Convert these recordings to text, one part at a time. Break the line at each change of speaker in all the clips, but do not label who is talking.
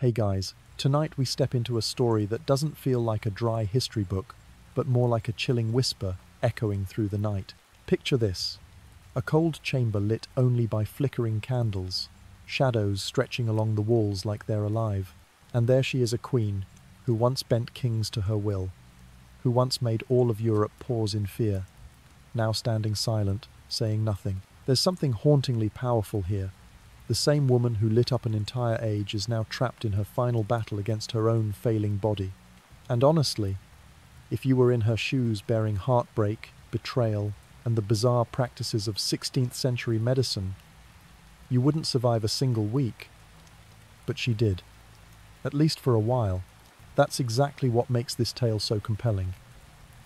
Hey guys, tonight we step into a story that doesn't feel like a dry history book, but more like a chilling whisper echoing through the night. Picture this: a cold chamber lit only by flickering candles, shadows stretching along the walls like they're alive. And there she is, a queen who once bent kings to her will, who once made all of Europe pause in fear, now standing silent, saying nothing. There's something hauntingly powerful here. The same woman who lit up an entire age is now trapped in her final battle against her own failing body. And honestly, if you were in her shoes, bearing heartbreak, betrayal, and the bizarre practices of 16th century medicine, you wouldn't survive a single week. But she did. At least for a while. That's exactly what makes this tale so compelling.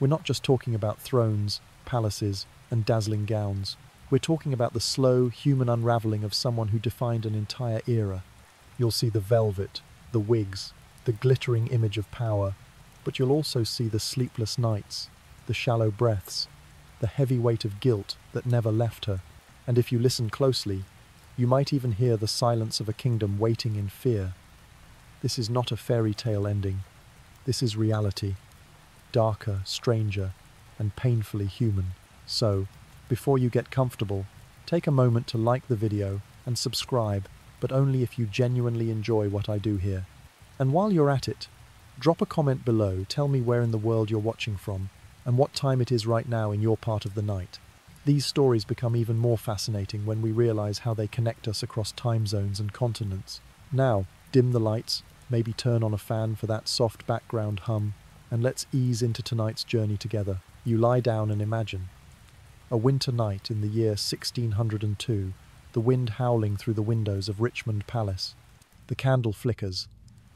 We're not just talking about thrones, palaces, and dazzling gowns. We're talking about the slow, human unraveling of someone who defined an entire era. You'll see the velvet, the wigs, the glittering image of power, but you'll also see the sleepless nights, the shallow breaths, the heavy weight of guilt that never left her. And if you listen closely, you might even hear the silence of a kingdom waiting in fear. This is not a fairy tale ending. This is reality. Darker, stranger, and painfully human. So, before you get comfortable, take a moment to like the video and subscribe, but only if you genuinely enjoy what I do here. And while you're at it, drop a comment below, tell me where in the world you're watching from, and what time it is right now in your part of the night. These stories become even more fascinating when we realize how they connect us across time zones and continents. Now, dim the lights, maybe turn on a fan for that soft background hum, and let's ease into tonight's journey together. You lie down and imagine. A winter night in the year 1602, the wind howling through the windows of Richmond Palace. The candle flickers,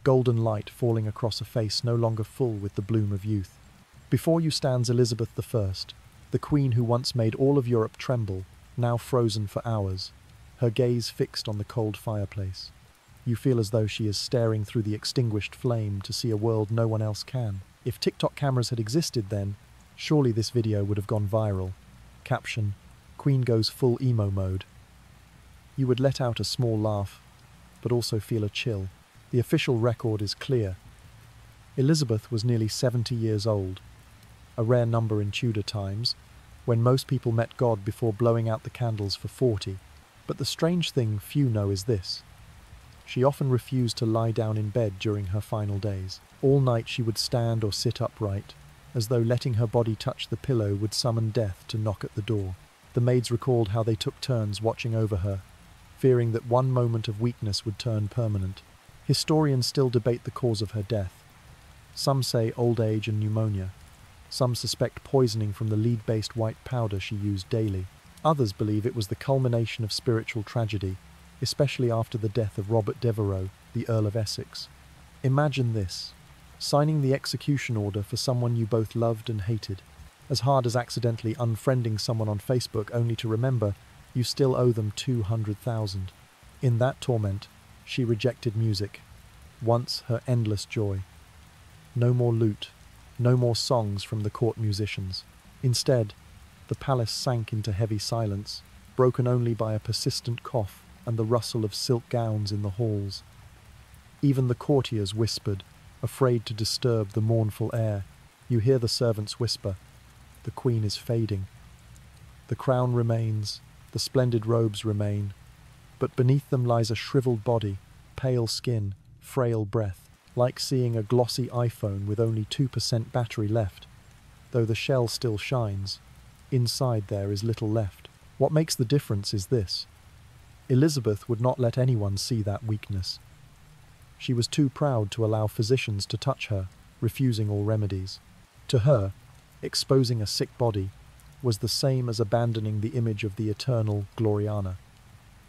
golden light falling across a face no longer full with the bloom of youth. Before you stands Elizabeth I, the queen who once made all of Europe tremble, now frozen for hours, her gaze fixed on the cold fireplace. You feel as though she is staring through the extinguished flame to see a world no one else can. If TikTok cameras had existed then, surely this video would have gone viral. Caption: Queen goes full emo mode. You would let out a small laugh, but also feel a chill. The official record is clear. Elizabeth was nearly 70 years old, a rare number in Tudor times, when most people met God before blowing out the candles for 40. But the strange thing few know is this: she often refused to lie down in bed during her final days. All night she would stand or sit upright, as though letting her body touch the pillow would summon death to knock at the door. The maids recalled how they took turns watching over her, fearing that one moment of weakness would turn permanent. Historians still debate the cause of her death. Some say old age and pneumonia. Some suspect poisoning from the lead-based white powder she used daily. Others believe it was the culmination of spiritual tragedy, especially after the death of Robert Devereux, the Earl of Essex. Imagine this: signing the execution order for someone you both loved and hated, as hard as accidentally unfriending someone on Facebook only to remember you still owe them 200,000. In that torment, she rejected music, once her endless joy. No more lute, no more songs from the court musicians. Instead, the palace sank into heavy silence, broken only by a persistent cough and the rustle of silk gowns in the halls. Even the courtiers whispered, afraid to disturb the mournful air. You hear the servants whisper, "The queen is fading." The crown remains, the splendid robes remain, but beneath them lies a shriveled body, pale skin, frail breath, like seeing a glossy iPhone with only 2% battery left. Though the shell still shines, inside there is little left. What makes the difference is this: Elizabeth would not let anyone see that weakness. She was too proud to allow physicians to touch her, refusing all remedies. To her, exposing a sick body was the same as abandoning the image of the eternal Gloriana,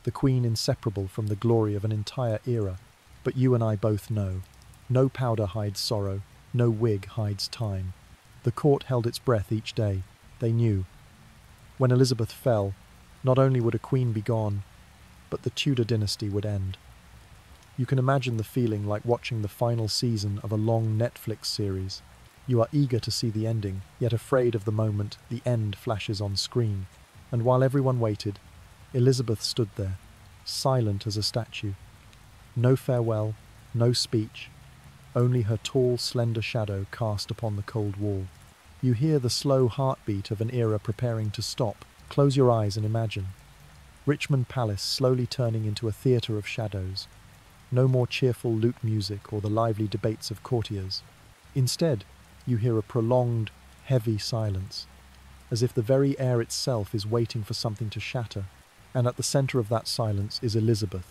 the queen inseparable from the glory of an entire era. But you and I both know, no powder hides sorrow, no wig hides time. The court held its breath each day. They knew. When Elizabeth fell, not only would a queen be gone, but the Tudor dynasty would end. You can imagine the feeling like watching the final season of a long Netflix series. You are eager to see the ending, yet afraid of the moment the end flashes on screen. And while everyone waited, Elizabeth stood there, silent as a statue. No farewell, No speech, only her tall, slender shadow cast upon the cold wall. You hear the slow heartbeat of an era preparing to stop. Close your eyes and imagine. Richmond Palace slowly turning into a theatre of shadows. No more cheerful lute music or the lively debates of courtiers. Instead, you hear a prolonged, heavy silence, as if the very air itself is waiting for something to shatter. And at the centre of that silence is Elizabeth,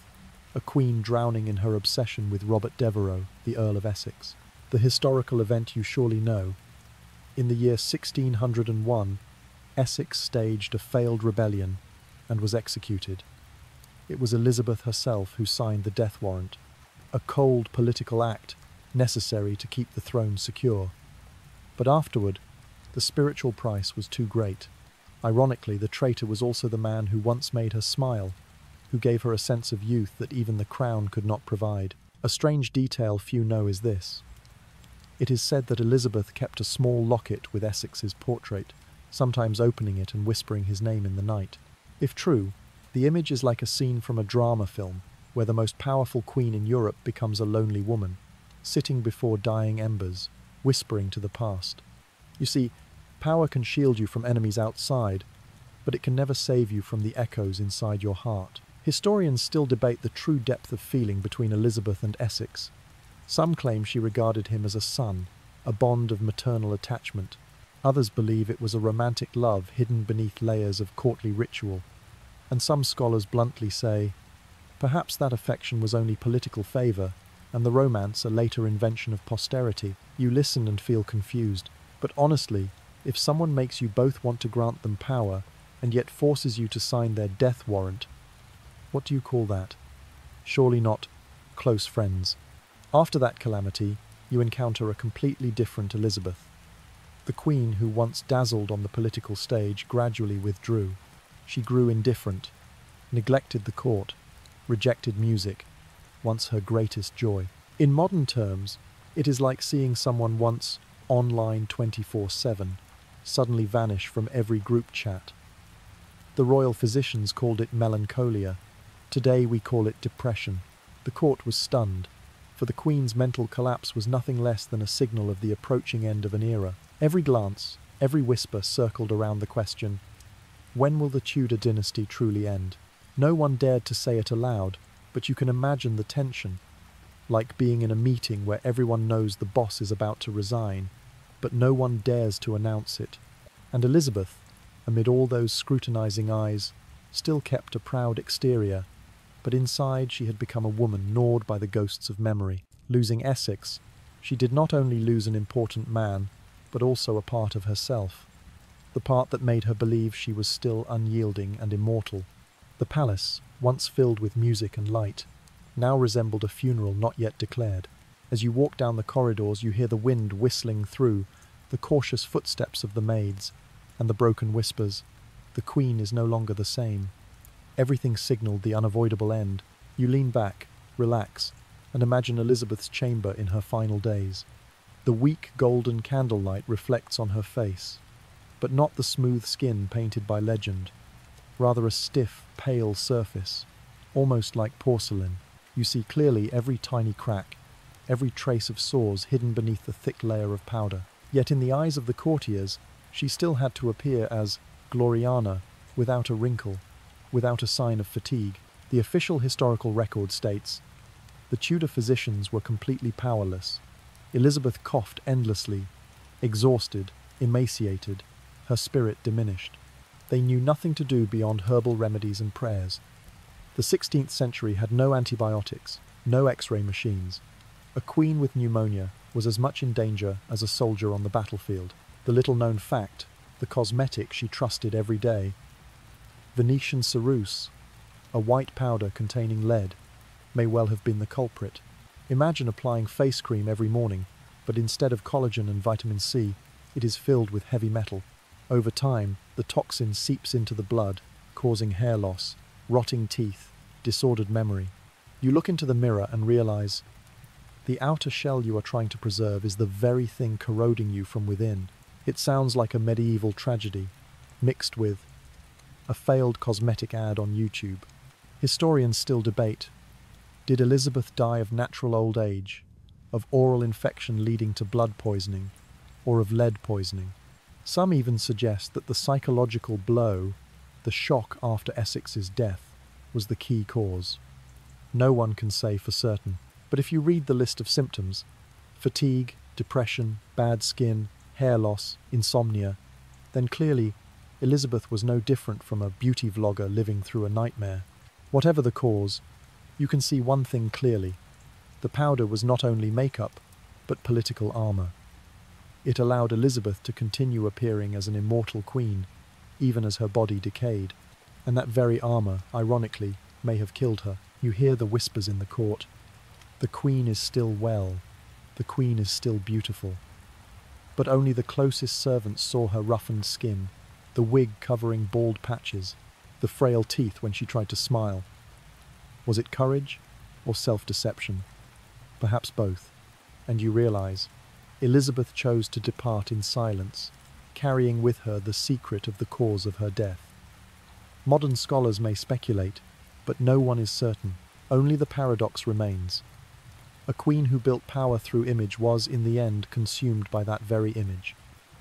a queen drowning in her obsession with Robert Devereux, the Earl of Essex. The historical event you surely know. In the year 1601, Essex staged a failed rebellion and was executed. It was Elizabeth herself who signed the death warrant, a cold political act necessary to keep the throne secure. But afterward, the spiritual price was too great. Ironically, the traitor was also the man who once made her smile, who gave her a sense of youth that even the crown could not provide. A strange detail few know is this. It is said that Elizabeth kept a small locket with Essex's portrait, sometimes opening it and whispering his name in the night. If true, the image is like a scene from a drama film, where the most powerful queen in Europe becomes a lonely woman, sitting before dying embers, whispering to the past. You see, power can shield you from enemies outside, but it can never save you from the echoes inside your heart. Historians still debate the true depth of feeling between Elizabeth and Essex. Some claim she regarded him as a son, a bond of maternal attachment. Others believe it was a romantic love hidden beneath layers of courtly ritual. And some scholars bluntly say, perhaps that affection was only political favour, and the romance a later invention of posterity. You listen and feel confused. But honestly, if someone makes you both want to grant them power, and yet forces you to sign their death warrant, what do you call that? Surely not close friends. After that calamity, you encounter a completely different Elizabeth. The queen who once dazzled on the political stage gradually withdrew. She grew indifferent, neglected the court, rejected music, once her greatest joy. In modern terms, it is like seeing someone once online 24/7 suddenly vanish from every group chat. The royal physicians called it melancholia. Today we call it depression. The court was stunned, for the Queen's mental collapse was nothing less than a signal of the approaching end of an era. Every glance, every whisper circled around the question, when will the Tudor dynasty truly end? No one dared to say it aloud, but you can imagine the tension, like being in a meeting where everyone knows the boss is about to resign, but no one dares to announce it. And Elizabeth, amid all those scrutinizing eyes, still kept a proud exterior, but inside she had become a woman gnawed by the ghosts of memory. Losing Essex, she did not only lose an important man, but also a part of herself, the part that made her believe she was still unyielding and immortal. The palace, once filled with music and light, now resembled a funeral not yet declared. As you walk down the corridors, you hear the wind whistling through, the cautious footsteps of the maids, and the broken whispers, "The Queen is no longer the same." Everything signaled the unavoidable end. You lean back, relax, and imagine Elizabeth's chamber in her final days. The weak golden candlelight reflects on her face, but not the smooth skin painted by legend, rather a stiff, pale surface, almost like porcelain. You see clearly every tiny crack, every trace of sores hidden beneath the thick layer of powder. Yet in the eyes of the courtiers, she still had to appear as Gloriana, without a wrinkle, without a sign of fatigue. The official historical record states, the Tudor physicians were completely powerless. Elizabeth coughed endlessly, exhausted, emaciated, her spirit diminished. They knew nothing to do beyond herbal remedies and prayers. The 16th century had no antibiotics, no X-ray machines. A queen with pneumonia was as much in danger as a soldier on the battlefield. The little-known fact, the cosmetic she trusted every day, Venetian ceruse, a white powder containing lead, may well have been the culprit. Imagine applying face cream every morning, but instead of collagen and vitamin C, it is filled with heavy metal. Over time, the toxin seeps into the blood, causing hair loss, rotting teeth, disordered memory. You look into the mirror and realize the outer shell you are trying to preserve is the very thing corroding you from within. It sounds like a medieval tragedy, mixed with a failed cosmetic ad on YouTube. Historians still debate, Did Elizabeth die of natural old age, of oral infection leading to blood poisoning, or of lead poisoning? Some even suggest that the psychological blow, the shock after Essex's death, was the key cause. No one can say for certain, but if you read the list of symptoms, fatigue, depression, bad skin, hair loss, insomnia, then clearly Elizabeth was no different from a beauty vlogger living through a nightmare. Whatever the cause, you can see one thing clearly. The powder was not only makeup, but political armor. It allowed Elizabeth to continue appearing as an immortal queen, even as her body decayed. And that very armor, ironically, may have killed her. You hear the whispers in the court. The queen is still well. The queen is still beautiful. But only the closest servants saw her roughened skin, the wig covering bald patches, the frail teeth when she tried to smile. Was it courage or self-deception? Perhaps both. And you realize, Elizabeth chose to depart in silence, carrying with her the secret of the cause of her death. Modern scholars may speculate, but no one is certain. Only the paradox remains. A queen who built power through image was, in the end, consumed by that very image.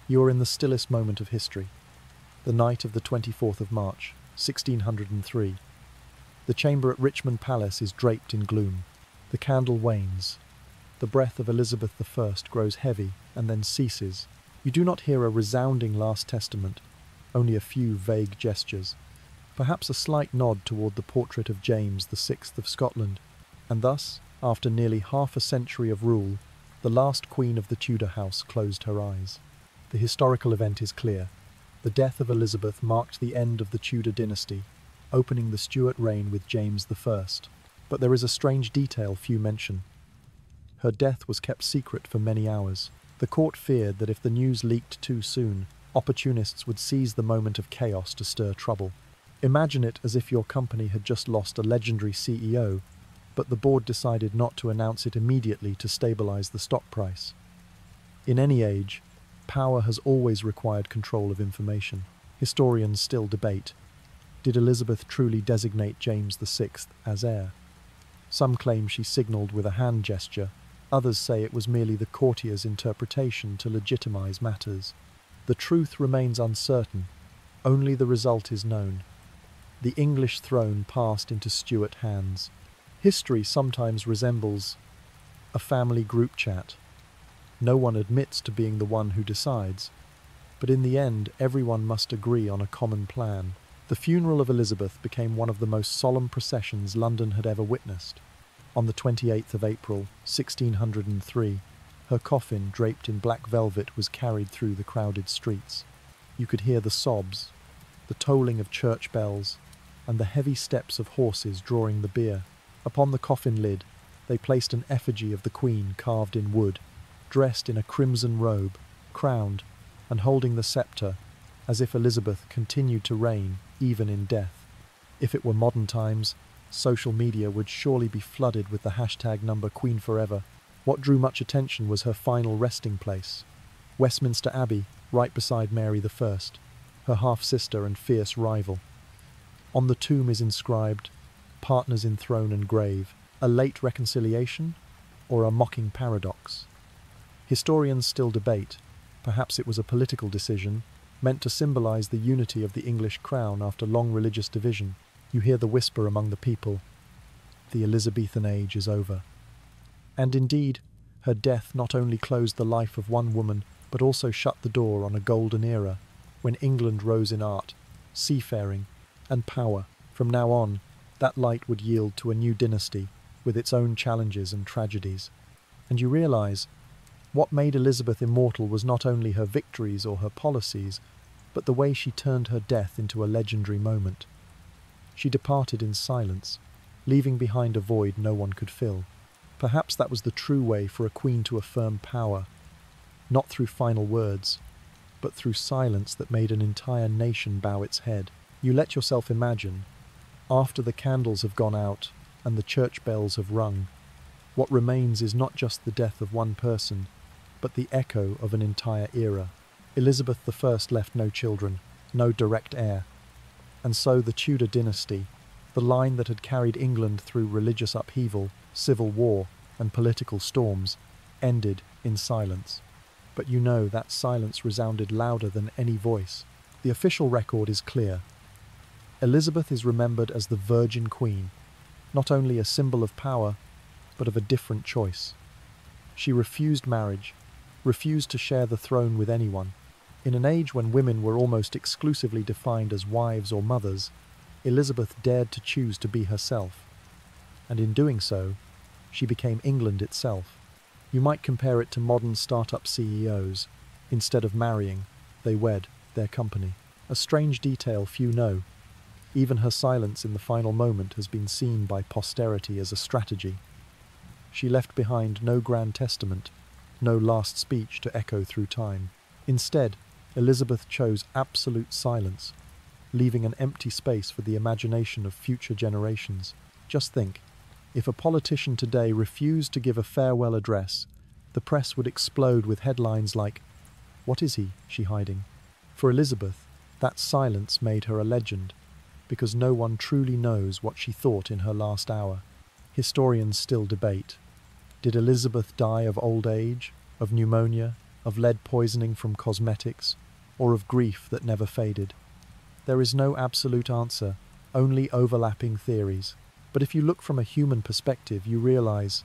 You are in the stillest moment of history. The night of the 24th of March, 1603. The chamber at Richmond Palace is draped in gloom. The candle wanes. The breath of Elizabeth I grows heavy and then ceases. You do not hear a resounding last testament, only a few vague gestures. Perhaps a slight nod toward the portrait of James VI of Scotland. And thus, after nearly half a century of rule, the last queen of the Tudor house closed her eyes. The historical event is clear. The death of Elizabeth marked the end of the Tudor dynasty, opening the Stuart reign with James I. But there is a strange detail few mention. Her death was kept secret for many hours. The court feared that if the news leaked too soon, opportunists would seize the moment of chaos to stir trouble. Imagine it as if your company had just lost a legendary CEO, but the board decided not to announce it immediately to stabilize the stock price. In any age, power has always required control of information. Historians still debate. Did Elizabeth truly designate James VI as heir? Some claim she signalled with a hand gesture. Others say it was merely the courtier's interpretation to legitimize matters. The truth remains uncertain. Only the result is known. The English throne passed into Stuart hands. History sometimes resembles a family group chat. No one admits to being the one who decides, but in the end, everyone must agree on a common plan. The funeral of Elizabeth became one of the most solemn processions London had ever witnessed. On the 28th of April, 1603, her coffin, draped in black velvet, was carried through the crowded streets. You could hear the sobs, the tolling of church bells, and the heavy steps of horses drawing the bier. Upon the coffin lid, they placed an effigy of the Queen carved in wood, dressed in a crimson robe, crowned, and holding the sceptre, as if Elizabeth continued to reign even in death. If it were modern times, social media would surely be flooded with the hashtag #QueenForever. What drew much attention was her final resting place, Westminster Abbey, right beside Mary I, her half-sister and fierce rival. On the tomb is inscribed, "Partners in throne and grave," a late reconciliation or a mocking paradox. Historians still debate. Perhaps it was a political decision, meant to symbolize the unity of the English crown after long religious division. You hear the whisper among the people, the Elizabethan age is over. And indeed, her death not only closed the life of one woman, but also shut the door on a golden era, when England rose in art, seafaring, and power. From now on, that light would yield to a new dynasty, with its own challenges and tragedies. And you realize, what made Elizabeth immortal was not only her victories or her policies, but the way she turned her death into a legendary moment. She departed in silence, leaving behind a void no one could fill. Perhaps that was the true way for a queen to affirm power, not through final words, but through silence that made an entire nation bow its head. You let yourself imagine, after the candles have gone out and the church bells have rung, what remains is not just the death of one person, but the echo of an entire era. Elizabeth I left no children, no direct heir, and so the Tudor dynasty, The line that had carried England through religious upheaval, civil war, and political storms ended in silence. But you know that silence resounded louder than any voice. The official record is clear. Elizabeth is remembered as the Virgin Queen, not only a symbol of power, but of a different choice. She refused marriage, refused to share the throne with anyone. In an age when women were almost exclusively defined as wives or mothers, Elizabeth dared to choose to be herself. And in doing so, she became England itself. You might compare it to modern startup CEOs. Instead of marrying, they wed their company. A strange detail few know. Even her silence in the final moment has been seen by posterity as a strategy. She left behind no grand testament, no last speech to echo through time. Instead, Elizabeth chose absolute silence, leaving an empty space for the imagination of future generations. Just think, if a politician today refused to give a farewell address, the press would explode with headlines like, "What is she hiding?" For Elizabeth, that silence made her a legend, because no one truly knows what she thought in her last hour. Historians still debate. Did Elizabeth die of old age, of pneumonia, of lead poisoning from cosmetics, or of grief that never faded? There is no absolute answer, only overlapping theories. But if you look from a human perspective, you realize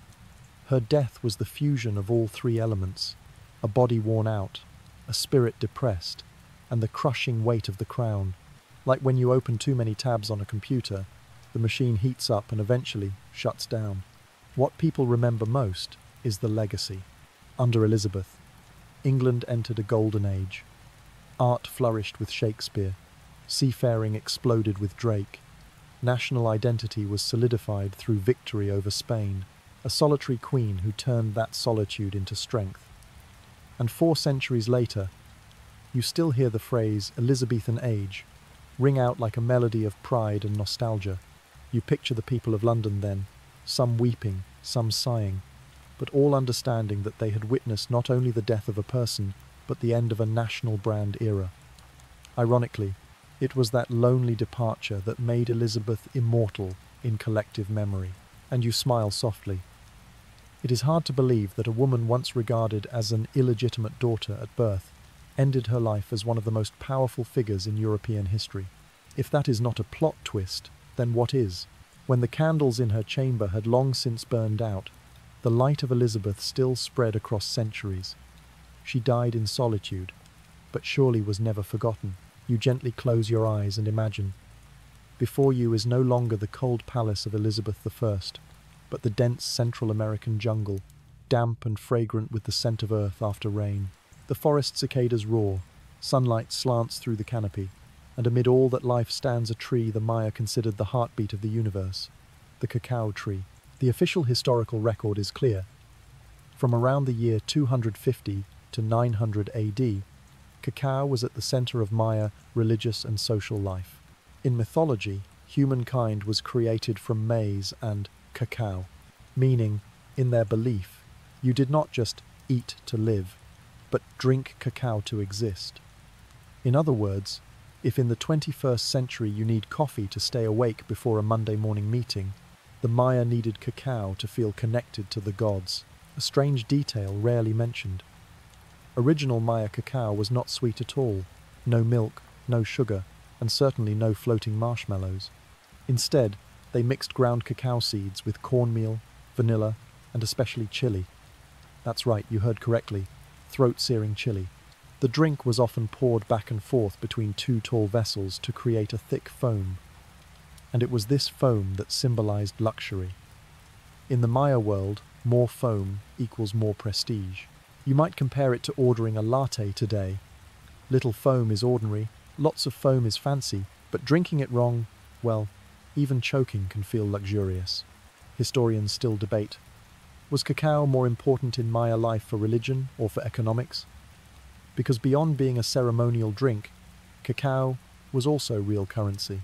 her death was the fusion of all three elements: a body worn out, a spirit depressed, and the crushing weight of the crown. Like when you open too many tabs on a computer, the machine heats up and eventually shuts down. What people remember most is the legacy. Under Elizabeth, England entered a golden age. Art flourished with Shakespeare. Seafaring exploded with Drake. National identity was solidified through victory over Spain, a solitary queen who turned that solitude into strength. And 4 centuries later, you still hear the phrase Elizabethan age ring out like a melody of pride and nostalgia. You picture the people of London then, some weeping, some sighing, but all understanding that they had witnessed not only the death of a person, but the end of a national brand era. Ironically, it was that lonely departure that made Elizabeth immortal in collective memory. And you smile softly. It is hard to believe that a woman once regarded as an illegitimate daughter at birth ended her life as one of the most powerful figures in European history. If that is not a plot twist, then what is? When the candles in her chamber had long since burned out, the light of Elizabeth still spread across centuries. She died in solitude, but surely was never forgotten. You gently close your eyes and imagine. Before you is no longer the cold palace of Elizabeth I, but the dense Central American jungle, damp and fragrant with the scent of earth after rain. The forest cicadas roar, sunlight slants through the canopy, and amid all that life stands a tree the Maya considered the heartbeat of the universe, the cacao tree. The official historical record is clear. From around the year 250 to 900 AD, cacao was at the center of Maya religious and social life. In mythology, humankind was created from maize and cacao, meaning, in their belief, you did not just eat to live, but drink cacao to exist. In other words, if in the 21st century you need coffee to stay awake before a Monday morning meeting, the Maya needed cacao to feel connected to the gods, a strange detail rarely mentioned. Original Maya cacao was not sweet at all, no milk, no sugar, and certainly no floating marshmallows. Instead, they mixed ground cacao seeds with cornmeal, vanilla, and especially chili. That's right, you heard correctly, throat-searing chili. The drink was often poured back and forth between 2 tall vessels to create a thick foam. And it was this foam that symbolized luxury. In the Maya world, more foam equals more prestige. You might compare it to ordering a latte today. Little foam is ordinary, lots of foam is fancy, but drinking it wrong, well, even choking can feel luxurious. Historians still debate. Was cacao more important in Maya life for religion or for economics? Because beyond being a ceremonial drink, cacao was also real currency.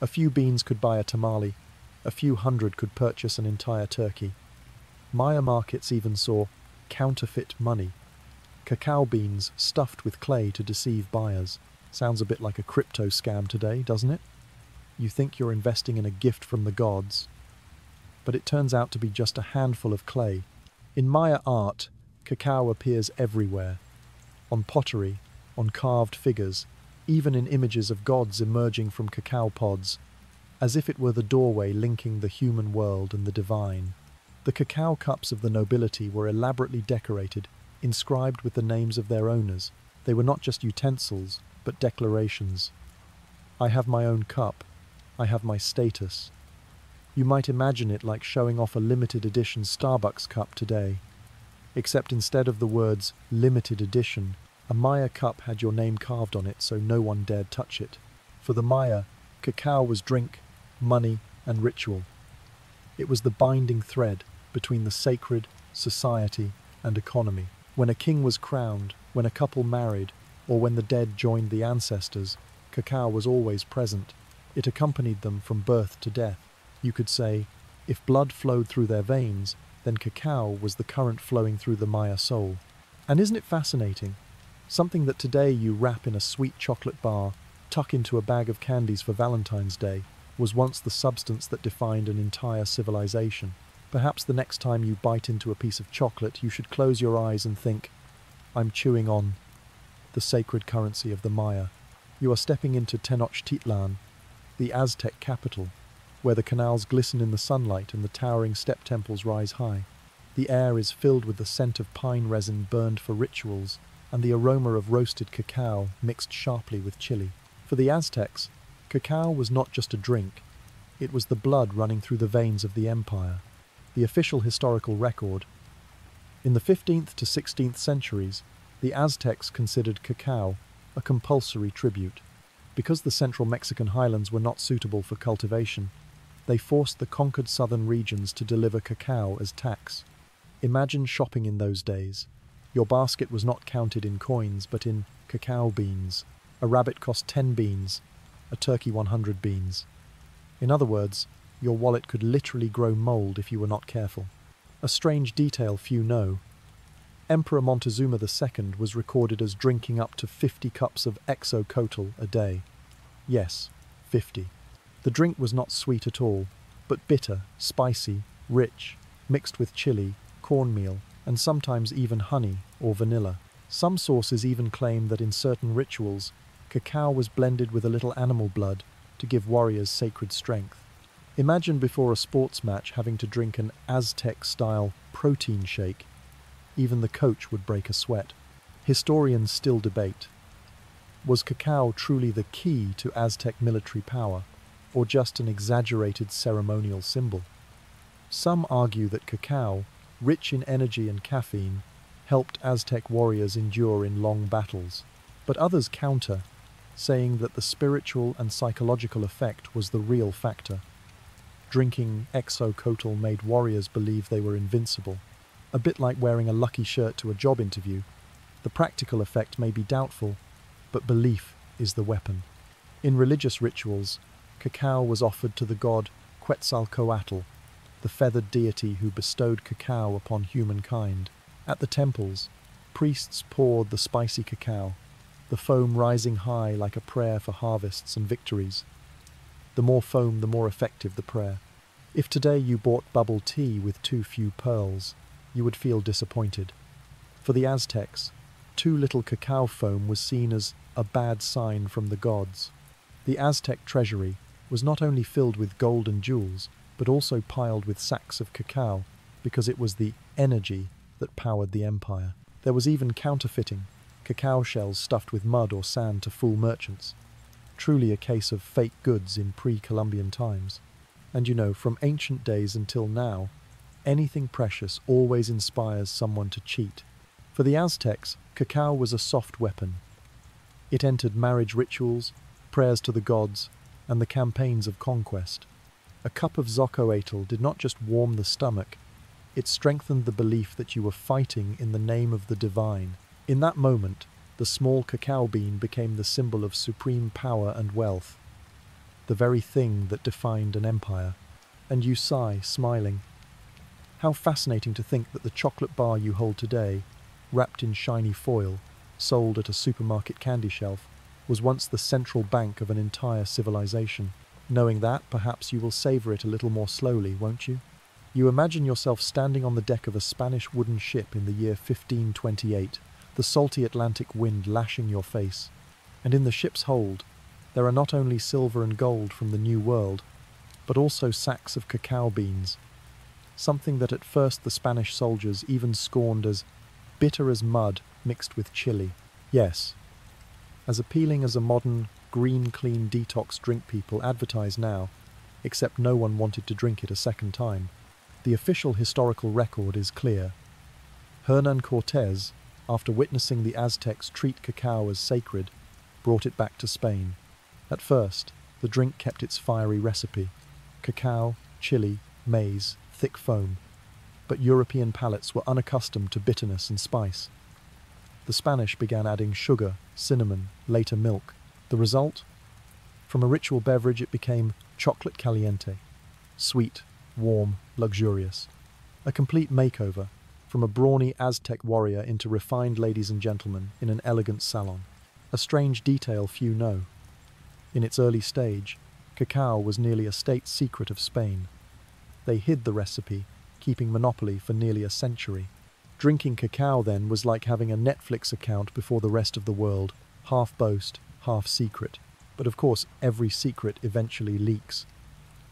A few beans could buy a tamale, a few hundred could purchase an entire turkey. Maya markets even saw counterfeit money, cacao beans stuffed with clay to deceive buyers. Sounds a bit like a crypto scam today, doesn't it? You think you're investing in a gift from the gods, but it turns out to be just a handful of clay. In Maya art, cacao appears everywhere, on pottery, on carved figures, even in images of gods emerging from cacao pods, as if it were the doorway linking the human world and the divine. The cacao cups of the nobility were elaborately decorated, inscribed with the names of their owners. They were not just utensils, but declarations. I have my own cup. I have my status. You might imagine it like showing off a limited edition Starbucks cup today. Except instead of the words limited edition, a Maya cup had your name carved on it so no one dared touch it. For the Maya, cacao was drink, money, and ritual. It was the binding thread between the sacred, society, and economy. When a king was crowned, when a couple married, or when the dead joined the ancestors, cacao was always present. It accompanied them from birth to death. You could say, if blood flowed through their veins, then cacao was the current flowing through the Maya soul. And isn't it fascinating? Something that today you wrap in a sweet chocolate bar, tuck into a bag of candies for Valentine's Day, was once the substance that defined an entire civilization. Perhaps the next time you bite into a piece of chocolate, you should close your eyes and think, I'm chewing on the sacred currency of the Maya. You are stepping into Tenochtitlan, the Aztec capital, where the canals glisten in the sunlight and the towering step temples rise high. The air is filled with the scent of pine resin burned for rituals, and the aroma of roasted cacao mixed sharply with chili. For the Aztecs, cacao was not just a drink, it was the blood running through the veins of the empire. The official historical record. In the 15th to 16th centuries, the Aztecs considered cacao a compulsory tribute. Because the central Mexican highlands were not suitable for cultivation, they forced the conquered southern regions to deliver cacao as tax. Imagine shopping in those days. Your basket was not counted in coins, but in cacao beans. A rabbit cost 10 beans, a turkey 100 beans. In other words, your wallet could literally grow mold if you were not careful. A strange detail few know. Emperor Montezuma II was recorded as drinking up to 50 cups of exocotl a day. Yes, 50. The drink was not sweet at all, but bitter, spicy, rich, mixed with chili, cornmeal, and sometimes even honey or vanilla. Some sources even claim that in certain rituals, cacao was blended with a little animal blood to give warriors sacred strength. Imagine before a sports match having to drink an Aztec-style protein shake. Even the coach would break a sweat. Historians still debate. Was cacao truly the key to Aztec military power, or just an exaggerated ceremonial symbol? Some argue that cacao, rich in energy and caffeine, helped Aztec warriors endure in long battles. But others counter, saying that the spiritual and psychological effect was the real factor. Drinking exocotl made warriors believe they were invincible. A bit like wearing a lucky shirt to a job interview. The practical effect may be doubtful, but belief is the weapon. In religious rituals, cacao was offered to the god Quetzalcoatl, the feathered deity who bestowed cacao upon humankind. At the temples, priests poured the spicy cacao, the foam rising high like a prayer for harvests and victories. The more foam, the more effective the prayer. If today you bought bubble tea with too few pearls, you would feel disappointed. For the Aztecs, too little cacao foam was seen as a bad sign from the gods. The Aztec treasury was not only filled with gold and jewels, but also piled with sacks of cacao, because it was the energy that powered the empire. There was even counterfeiting, cacao shells stuffed with mud or sand to fool merchants. Truly a case of fake goods in pre-Columbian times. And you know, from ancient days until now, anything precious always inspires someone to cheat. For the Aztecs, cacao was a soft weapon. It entered marriage rituals, prayers to the gods, and the campaigns of conquest. A cup of xocoatl did not just warm the stomach, it strengthened the belief that you were fighting in the name of the divine. In that moment, the small cacao bean became the symbol of supreme power and wealth, the very thing that defined an empire. And you sigh, smiling. How fascinating to think that the chocolate bar you hold today, wrapped in shiny foil, sold at a supermarket candy shelf, was once the central bank of an entire civilization. Knowing that, perhaps you will savor it a little more slowly, won't you? You imagine yourself standing on the deck of a Spanish wooden ship in the year 1528, the salty Atlantic wind lashing your face, and in the ship's hold, there are not only silver and gold from the New World, but also sacks of cacao beans, something that at first the Spanish soldiers even scorned as bitter as mud mixed with chili. Yes, as appealing as a modern, green, clean detox drink people advertise now, except no one wanted to drink it a second time. The official historical record is clear. Hernan Cortés, after witnessing the Aztecs treat cacao as sacred, brought it back to Spain. At first, the drink kept its fiery recipe: cacao, chili, maize, thick foam. But European palates were unaccustomed to bitterness and spice. The Spanish began adding sugar, cinnamon, later milk. The result? From a ritual beverage it became chocolate caliente. Sweet, warm, luxurious. A complete makeover, from a brawny Aztec warrior into refined ladies and gentlemen in an elegant salon. A strange detail few know. In its early stage, cacao was nearly a state secret of Spain. They hid the recipe, keeping monopoly for nearly a century. Drinking cacao then was like having a Netflix account before the rest of the world, half boast, half secret. But of course, every secret eventually leaks.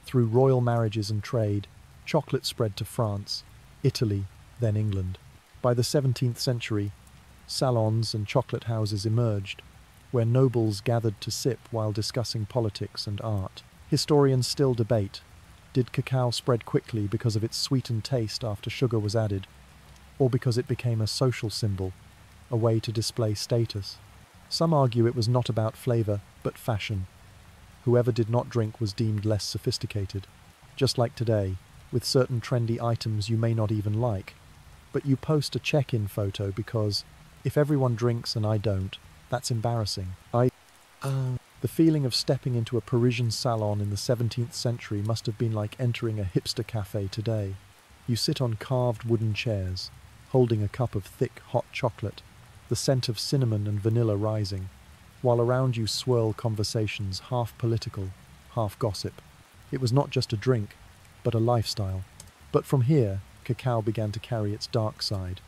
Through royal marriages and trade, chocolate spread to France, Italy, then England. By the 17th century, salons and chocolate houses emerged, where nobles gathered to sip while discussing politics and art. Historians still debate, did cacao spread quickly because of its sweetened taste after sugar was added, or because it became a social symbol, a way to display status? Some argue it was not about flavor, but fashion. Whoever did not drink was deemed less sophisticated. Just like today, with certain trendy items you may not even like, but you post a check-in photo because, if everyone drinks and I don't, that's embarrassing. The feeling of stepping into a Parisian salon in the 17th century must have been like entering a hipster cafe today. You sit on carved wooden chairs, holding a cup of thick, hot chocolate, the scent of cinnamon and vanilla rising, while around you swirl conversations half political, half gossip. It was not just a drink, but a lifestyle. But from here, cacao began to carry its dark side.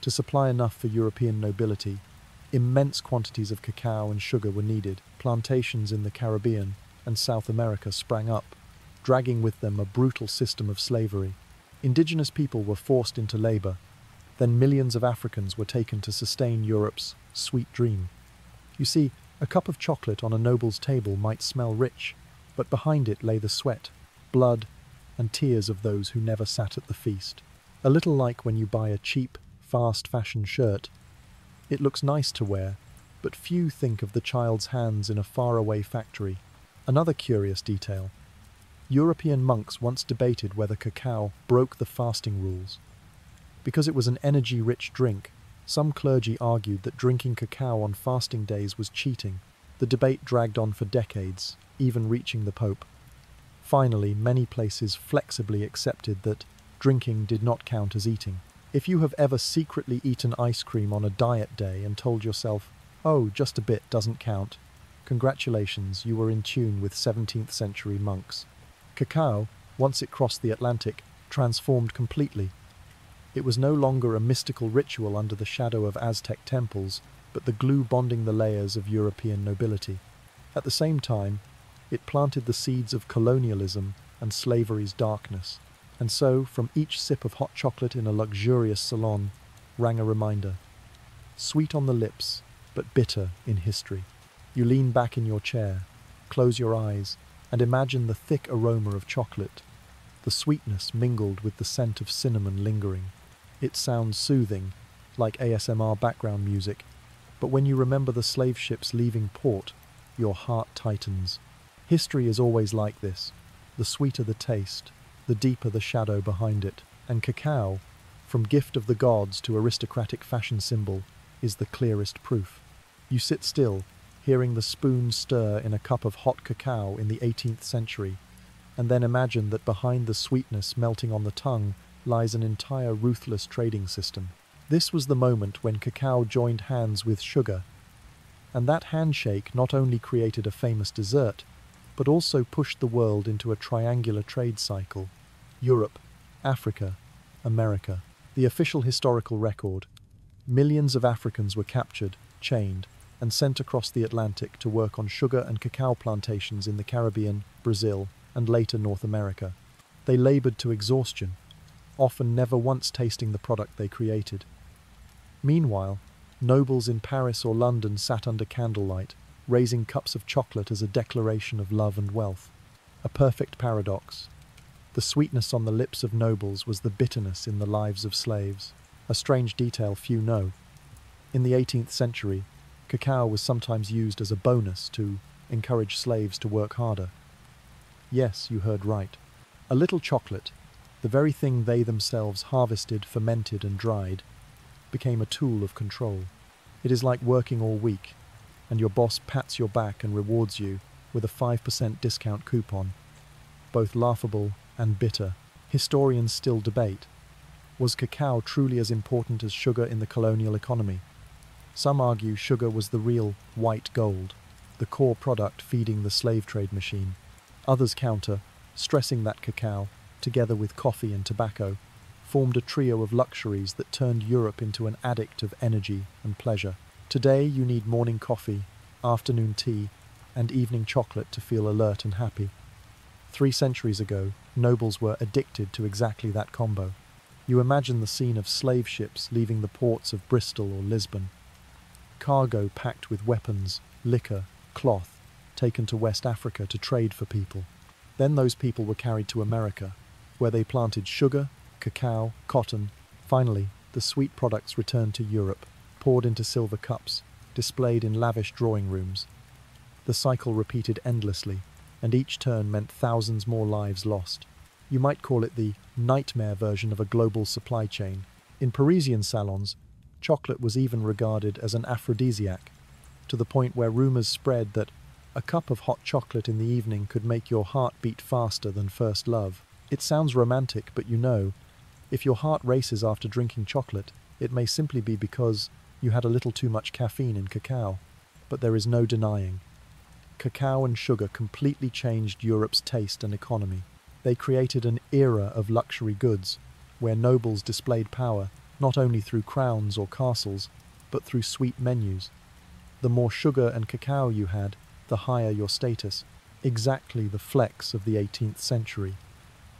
To supply enough for European nobility, immense quantities of cacao and sugar were needed. Plantations in the Caribbean and South America sprang up, dragging with them a brutal system of slavery. Indigenous people were forced into labor. Then millions of Africans were taken to sustain Europe's sweet dream. You see, a cup of chocolate on a noble's table might smell rich, but behind it lay the sweat, blood, and tears of those who never sat at the feast. A little like when you buy a cheap, fast-fashion shirt. It looks nice to wear, but few think of the child's hands in a faraway factory. Another curious detail. European monks once debated whether cacao broke the fasting rules. Because it was an energy-rich drink, some clergy argued that drinking cacao on fasting days was cheating. The debate dragged on for decades, even reaching the Pope. Finally, many places flexibly accepted that drinking did not count as eating. If you have ever secretly eaten ice cream on a diet day and told yourself, "Oh, just a bit doesn't count," congratulations, you were in tune with 17th century monks. Cacao, once it crossed the Atlantic, transformed completely. It was no longer a mystical ritual under the shadow of Aztec temples, but the glue bonding the layers of European nobility. At the same time, it planted the seeds of colonialism and slavery's darkness. And so, from each sip of hot chocolate in a luxurious salon, rang a reminder. Sweet on the lips, but bitter in history. You lean back in your chair, close your eyes, and imagine the thick aroma of chocolate, the sweetness mingled with the scent of cinnamon lingering. It sounds soothing, like ASMR background music, but when you remember the slave ships leaving port, your heart tightens. History is always like this. The sweeter the taste, the deeper the shadow behind it. And cacao, from gift of the gods to aristocratic fashion symbol, is the clearest proof. You sit still, hearing the spoon stir in a cup of hot cacao in the 18th century, and then imagine that behind the sweetness melting on the tongue lies an entire ruthless trading system. This was the moment when cacao joined hands with sugar, and that handshake not only created a famous dessert, but also pushed the world into a triangular trade cycle: Europe, Africa, America. The official historical record: millions of Africans were captured, chained, and sent across the Atlantic to work on sugar and cacao plantations in the Caribbean, Brazil, and later North America. They labored to exhaustion, often never once tasting the product they created. Meanwhile, nobles in Paris or London sat under candlelight, raising cups of chocolate as a declaration of love and wealth. A perfect paradox. The sweetness on the lips of nobles was the bitterness in the lives of slaves. A strange detail few know. In the 18th century, cacao was sometimes used as a bonus to encourage slaves to work harder. Yes, you heard right. A little chocolate, the very thing they themselves harvested, fermented, and dried, became a tool of control. It is like working all week, and your boss pats your back and rewards you with a 5% discount coupon. Both laughable and bitter. Historians still debate. Was cacao truly as important as sugar in the colonial economy? Some argue sugar was the real white gold, the core product feeding the slave trade machine. Others counter, stressing that cacao, together with coffee and tobacco, formed a trio of luxuries that turned Europe into an addict of energy and pleasure. Today you need morning coffee, afternoon tea, and evening chocolate to feel alert and happy. 3 centuries ago, nobles were addicted to exactly that combo. You imagine the scene of slave ships leaving the ports of Bristol or Lisbon. Cargo packed with weapons, liquor, cloth, taken to West Africa to trade for people. Then those people were carried to America, where they planted sugar, cacao, cotton. Finally, the sweet products returned to Europe, poured into silver cups, displayed in lavish drawing rooms. The cycle repeated endlessly, and each turn meant thousands more lives lost. You might call it the nightmare version of a global supply chain. In Parisian salons, chocolate was even regarded as an aphrodisiac, to the point where rumors spread that a cup of hot chocolate in the evening could make your heart beat faster than first love. It sounds romantic, but you know, if your heart races after drinking chocolate, it may simply be because you had a little too much caffeine in cacao. But there is no denying. Cacao and sugar completely changed Europe's taste and economy. They created an era of luxury goods, where nobles displayed power not only through crowns or castles, but through sweet menus. The more sugar and cacao you had, the higher your status. Exactly the flex of the 18th century.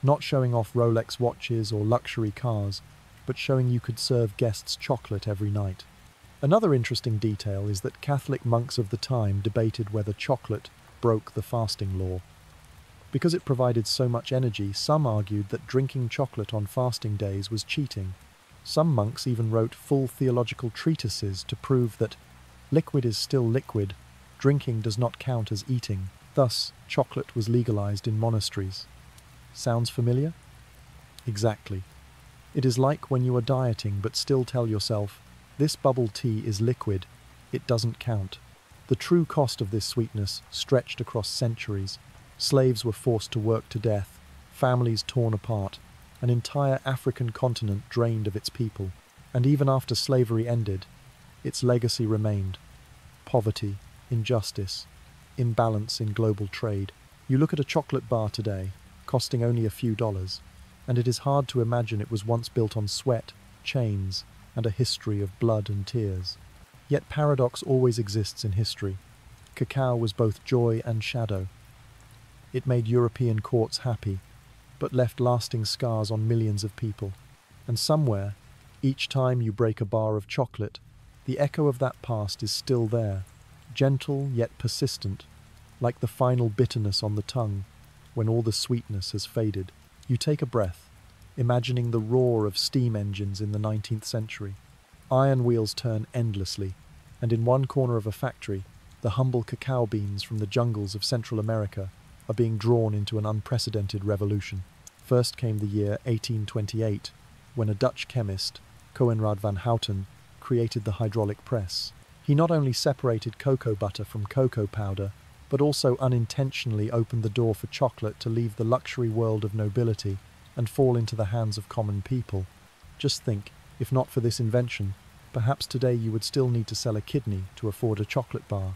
Not showing off Rolex watches or luxury cars, but showing you could serve guests chocolate every night. Another interesting detail is that Catholic monks of the time debated whether chocolate broke the fasting law. Because it provided so much energy, some argued that drinking chocolate on fasting days was cheating. Some monks even wrote full theological treatises to prove that liquid is still liquid, drinking does not count as eating. Thus, chocolate was legalized in monasteries. Sounds familiar? Exactly. It is like when you are dieting but still tell yourself, this bubble tea is liquid, it doesn't count. The true cost of this sweetness stretched across centuries. Slaves were forced to work to death, families torn apart, an entire African continent drained of its people. And even after slavery ended, its legacy remained. Poverty, injustice, imbalance in global trade. You look at a chocolate bar today, costing only a few dollars, and it is hard to imagine it was once built on sweat, chains, and a history of blood and tears. Yet paradox always exists in history. Cacao was both joy and shadow. It made European courts happy, but left lasting scars on millions of people. And somewhere, each time you break a bar of chocolate, the echo of that past is still there, gentle yet persistent, like the final bitterness on the tongue when all the sweetness has faded. You take a breath, imagining the roar of steam engines in the 19th century. Iron wheels turn endlessly, and in one corner of a factory, the humble cacao beans from the jungles of Central America are being drawn into an unprecedented revolution. First came the year 1828, when a Dutch chemist, Coenraad van Houten, created the hydraulic press. He not only separated cocoa butter from cocoa powder, but also unintentionally opened the door for chocolate to leave the luxury world of nobility and fall into the hands of common people. Just think, if not for this invention, perhaps today you would still need to sell a kidney to afford a chocolate bar.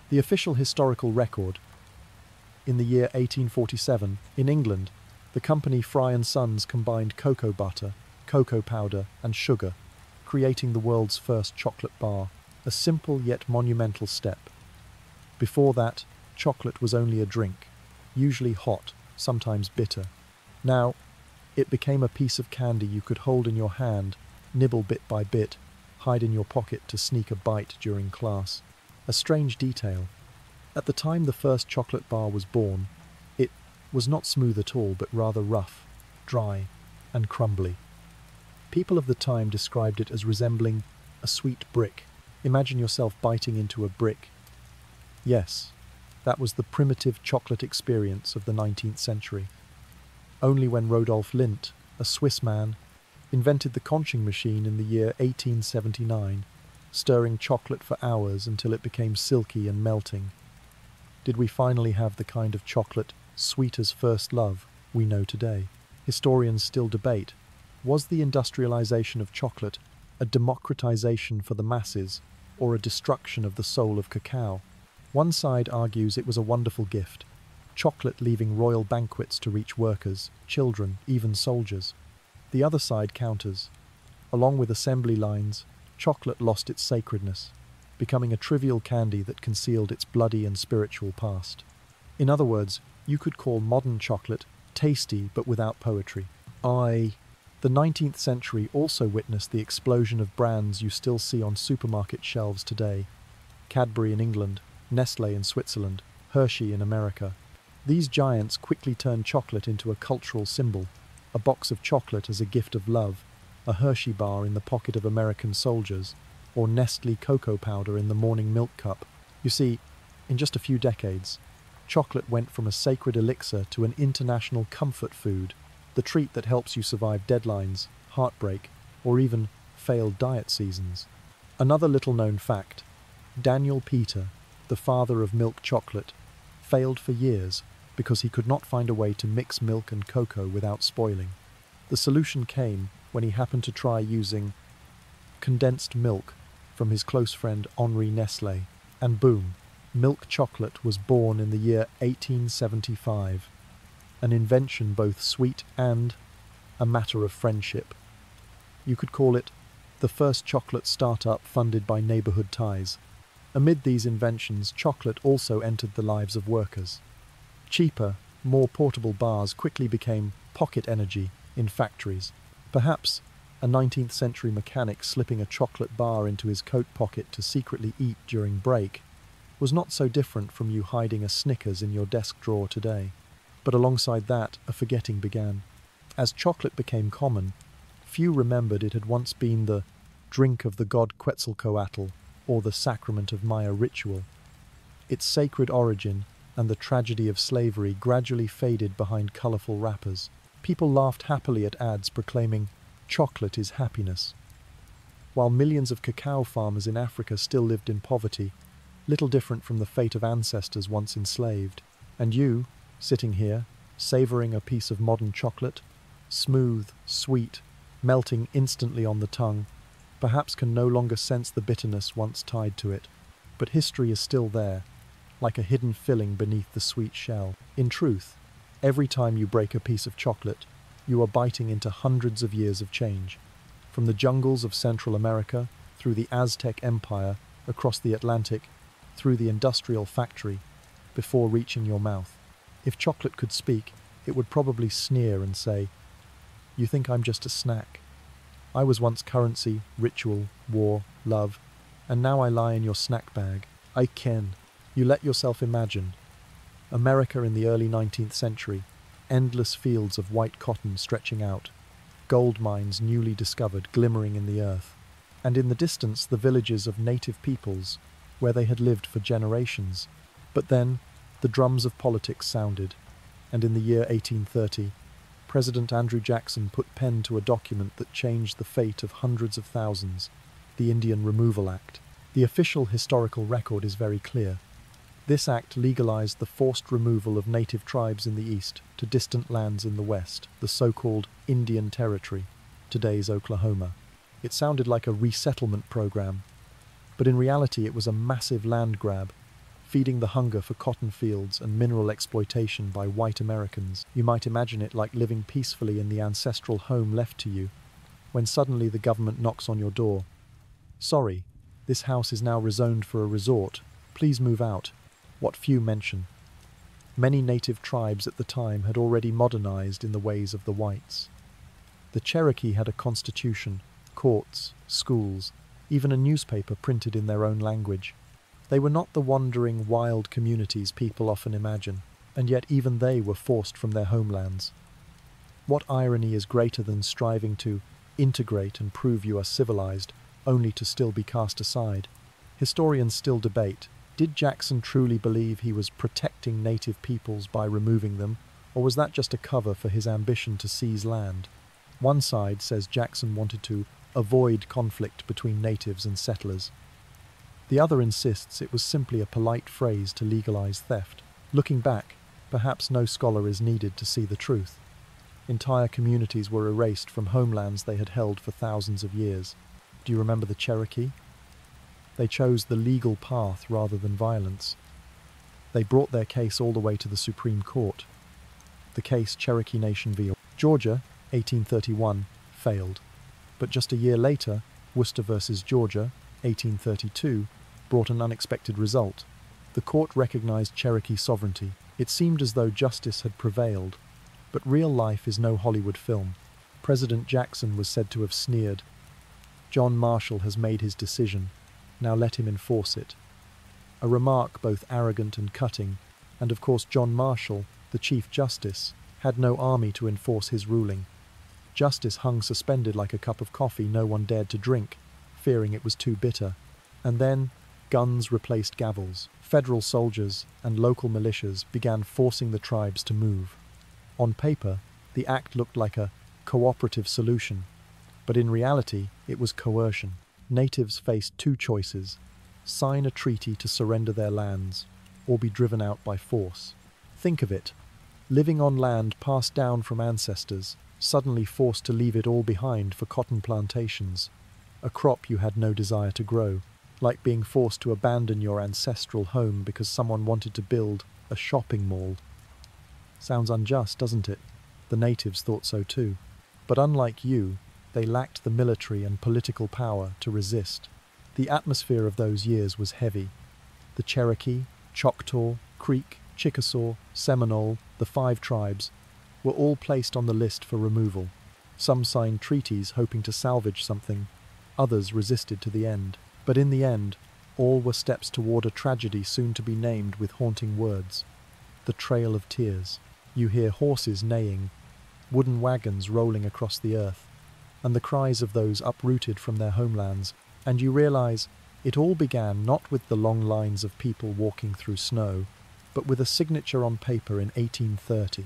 The official historical record: in the year 1847, in England, the company Fry and Sons combined cocoa butter, cocoa powder, and sugar, creating the world's first chocolate bar, a simple yet monumental step. Before that, chocolate was only a drink, usually hot, sometimes bitter. Now, it became a piece of candy you could hold in your hand, nibble bit by bit, hide in your pocket to sneak a bite during class. A strange detail. At the time the first chocolate bar was born, it was not smooth at all, but rather rough, dry, and crumbly. People of the time described it as resembling a sweet brick. Imagine yourself biting into a brick. Yes, that was the primitive chocolate experience of the 19th century. Only when Rodolphe Lindt, a Swiss man, invented the conching machine in the year 1879, stirring chocolate for hours until it became silky and melting, did we finally have the kind of chocolate, sweet as first love, we know today. Historians still debate, was the industrialization of chocolate a democratization for the masses or a destruction of the soul of cacao? One side argues it was a wonderful gift, chocolate leaving royal banquets to reach workers, children, even soldiers. The other side counters. Along with assembly lines, chocolate lost its sacredness, becoming a trivial candy that concealed its bloody and spiritual past. In other words, you could call modern chocolate tasty but without poetry. The 19th century also witnessed the explosion of brands you still see on supermarket shelves today. Cadbury in England, Nestle in Switzerland, Hershey in America. These giants quickly turned chocolate into a cultural symbol, a box of chocolate as a gift of love, a Hershey bar in the pocket of American soldiers, or Nestle cocoa powder in the morning milk cup. You see, in just a few decades, chocolate went from a sacred elixir to an international comfort food, the treat that helps you survive deadlines, heartbreak, or even failed diet seasons. Another little-known fact, Daniel Peter, the father of milk chocolate, failed for years because he could not find a way to mix milk and cocoa without spoiling. The solution came when he happened to try using condensed milk from his close friend Henri Nestlé, and boom, milk chocolate was born in the year 1875, an invention both sweet and a matter of friendship. You could call it the first chocolate startup funded by neighborhood ties. Amid these inventions, chocolate also entered the lives of workers. Cheaper, more portable bars quickly became pocket energy in factories. Perhaps a 19th century mechanic slipping a chocolate bar into his coat pocket to secretly eat during break was not so different from you hiding a Snickers in your desk drawer today. But alongside that, a forgetting began. As chocolate became common, few remembered it had once been the drink of the god Quetzalcoatl or the sacrament of Maya ritual. Its sacred origin and the tragedy of slavery gradually faded behind colorful wrappers. People laughed happily at ads proclaiming, "Chocolate is happiness." While millions of cacao farmers in Africa still lived in poverty, little different from the fate of ancestors once enslaved. And you, sitting here, savoring a piece of modern chocolate, smooth, sweet, melting instantly on the tongue, perhaps can no longer sense the bitterness once tied to it. But history is still there, like a hidden filling beneath the sweet shell. In truth, every time you break a piece of chocolate, you are biting into hundreds of years of change. From the jungles of Central America, through the Aztec Empire, across the Atlantic, through the industrial factory, before reaching your mouth. If chocolate could speak, it would probably sneer and say, "You think I'm just a snack? I was once currency, ritual, war, love, and now I lie in your snack bag. I can." You let yourself imagine. America in the early 19th century, endless fields of white cotton stretching out, gold mines newly discovered glimmering in the earth, and in the distance the villages of native peoples where they had lived for generations. But then, the drums of politics sounded, and in the year 1830, President Andrew Jackson put pen to a document that changed the fate of hundreds of thousands, the Indian Removal Act. The official historical record is very clear. This act legalized the forced removal of native tribes in the east to distant lands in the west, the so-called Indian Territory, today's Oklahoma. It sounded like a resettlement program, but in reality it was a massive land grab, feeding the hunger for cotton fields and mineral exploitation by white Americans. You might imagine it like living peacefully in the ancestral home left to you, when suddenly the government knocks on your door. Sorry, this house is now rezoned for a resort. Please move out. What few mention. Many native tribes at the time had already modernized in the ways of the whites. The Cherokee had a constitution, courts, schools, even a newspaper printed in their own language. They were not the wandering, wild communities people often imagine, and yet even they were forced from their homelands. What irony is greater than striving to integrate and prove you are civilized, only to still be cast aside? Historians still debate, did Jackson truly believe he was protecting native peoples by removing them, or was that just a cover for his ambition to seize land? One side says Jackson wanted to avoid conflict between natives and settlers. The other insists it was simply a polite phrase to legalize theft. Looking back, perhaps no scholar is needed to see the truth. Entire communities were erased from homelands they had held for thousands of years. Do you remember the Cherokee? They chose the legal path rather than violence. They brought their case all the way to the Supreme Court. The case Cherokee Nation v. Georgia, 1831, failed. But just a year later, Worcester versus Georgia, 1832, brought an unexpected result. The court recognized Cherokee sovereignty. It seemed as though justice had prevailed. But real life is no Hollywood film. President Jackson was said to have sneered, "John Marshall has made his decision. Now let him enforce it." A remark both arrogant and cutting, and of course John Marshall, the Chief Justice, had no army to enforce his ruling. Justice hung suspended like a cup of coffee no one dared to drink, fearing it was too bitter. And then, guns replaced gavels. Federal soldiers and local militias began forcing the tribes to move. On paper, the act looked like a cooperative solution, but in reality, it was coercion. Natives faced two choices: sign a treaty to surrender their lands, or be driven out by force. Think of it, living on land passed down from ancestors, suddenly forced to leave it all behind for cotton plantations, a crop you had no desire to grow, like being forced to abandon your ancestral home because someone wanted to build a shopping mall. Sounds unjust, doesn't it? The natives thought so too. But unlike you, they lacked the military and political power to resist. The atmosphere of those years was heavy. The Cherokee, Choctaw, Creek, Chickasaw, Seminole, the 5 tribes, were all placed on the list for removal. Some signed treaties hoping to salvage something, others resisted to the end. But in the end, all were steps toward a tragedy soon to be named with haunting words: the Trail of Tears. You hear horses neighing, wooden wagons rolling across the earth, and the cries of those uprooted from their homelands, and you realize it all began not with the long lines of people walking through snow, but with a signature on paper in 1830.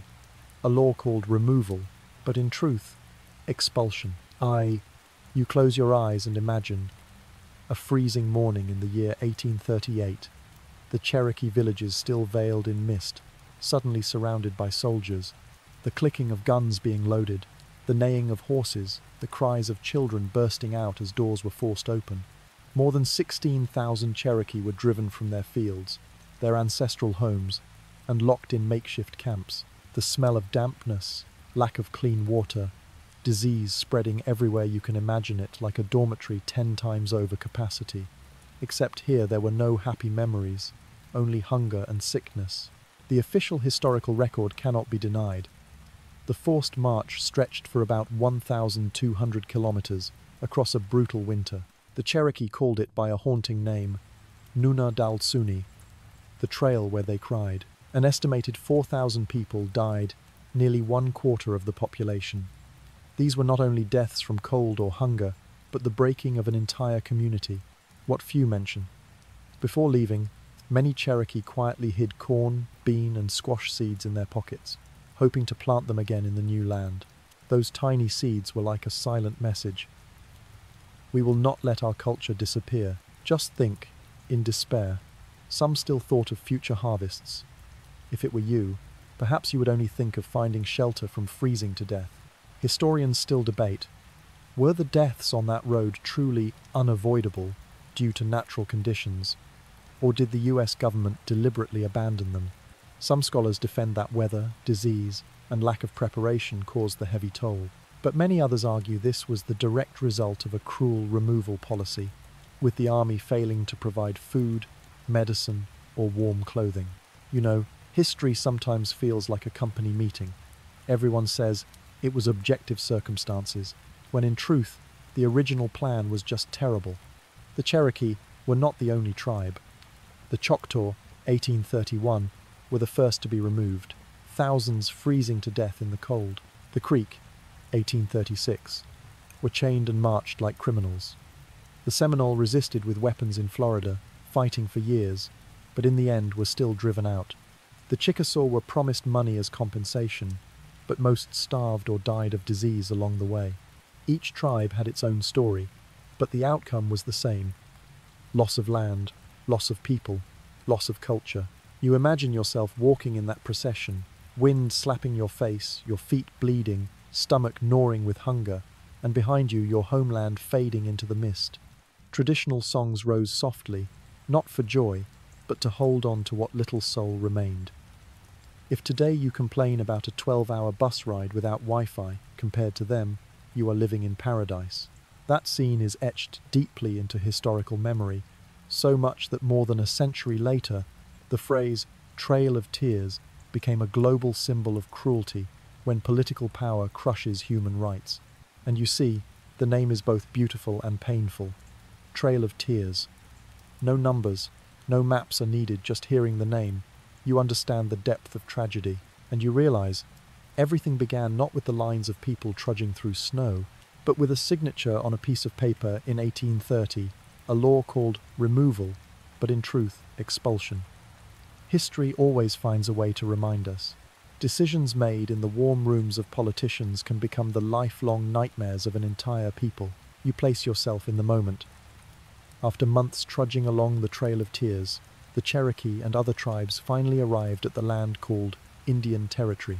A law called removal, but in truth, expulsion. You close your eyes and imagine a freezing morning in the year 1838, the Cherokee villages still veiled in mist, suddenly surrounded by soldiers, the clicking of guns being loaded, the neighing of horses, the cries of children bursting out as doors were forced open. More than 16,000 Cherokee were driven from their fields, their ancestral homes, and locked in makeshift camps. The smell of dampness, lack of clean water, disease spreading everywhere you can imagine it, like a dormitory 10 times over capacity. Except here there were no happy memories, only hunger and sickness. The official historical record cannot be denied. The forced march stretched for about 1,200 kilometers across a brutal winter. The Cherokee called it by a haunting name, Nuna Dalsuni, the trail where they cried. An estimated 4,000 people died, nearly 1/4 of the population. These were not only deaths from cold or hunger, but the breaking of an entire community, what few mention. Before leaving, many Cherokee quietly hid corn, bean, and squash seeds in their pockets, hoping to plant them again in the new land. Those tiny seeds were like a silent message. We will not let our culture disappear. Just think, in despair, some still thought of future harvests. If it were you, perhaps you would only think of finding shelter from freezing to death. Historians still debate, were the deaths on that road truly unavoidable due to natural conditions, Or did the US government deliberately abandon them? Some scholars defend that weather, disease, and lack of preparation caused the heavy toll. But many others argue this was the direct result of a cruel removal policy, with the army failing to provide food, medicine, or warm clothing. You know, history sometimes feels like a company meeting. Everyone says it was objective circumstances, when in truth, the original plan was just terrible. The Cherokee were not the only tribe. The Choctaw, 1831, were the first to be removed, thousands freezing to death in the cold. The Creek, 1836, were chained and marched like criminals. The Seminole resisted with weapons in Florida, fighting for years, but in the end were still driven out. The Chickasaw were promised money as compensation, but most starved or died of disease along the way. Each tribe had its own story, but the outcome was the same. Loss of land, loss of people, loss of culture. You imagine yourself walking in that procession, wind slapping your face, your feet bleeding, stomach gnawing with hunger, and behind you your homeland fading into the mist. Traditional songs rose softly, not for joy, but to hold on to what little soul remained. If today you complain about a 12-hour bus ride without Wi-Fi, compared to them, you are living in paradise. That scene is etched deeply into historical memory, so much that more than a century later, the phrase "Trail of Tears" became a global symbol of cruelty when political power crushes human rights. And you see, the name is both beautiful and painful. Trail of Tears. No numbers, no maps are needed, just hearing the name. You understand the depth of tragedy, and you realize everything began not with the lines of people trudging through snow, but with a signature on a piece of paper in 1830, a law called removal, but in truth, expulsion. History always finds a way to remind us. Decisions made in the warm rooms of politicians can become the lifelong nightmares of an entire people. You place yourself in the moment. After months trudging along the Trail of Tears, the Cherokee and other tribes finally arrived at the land called Indian Territory.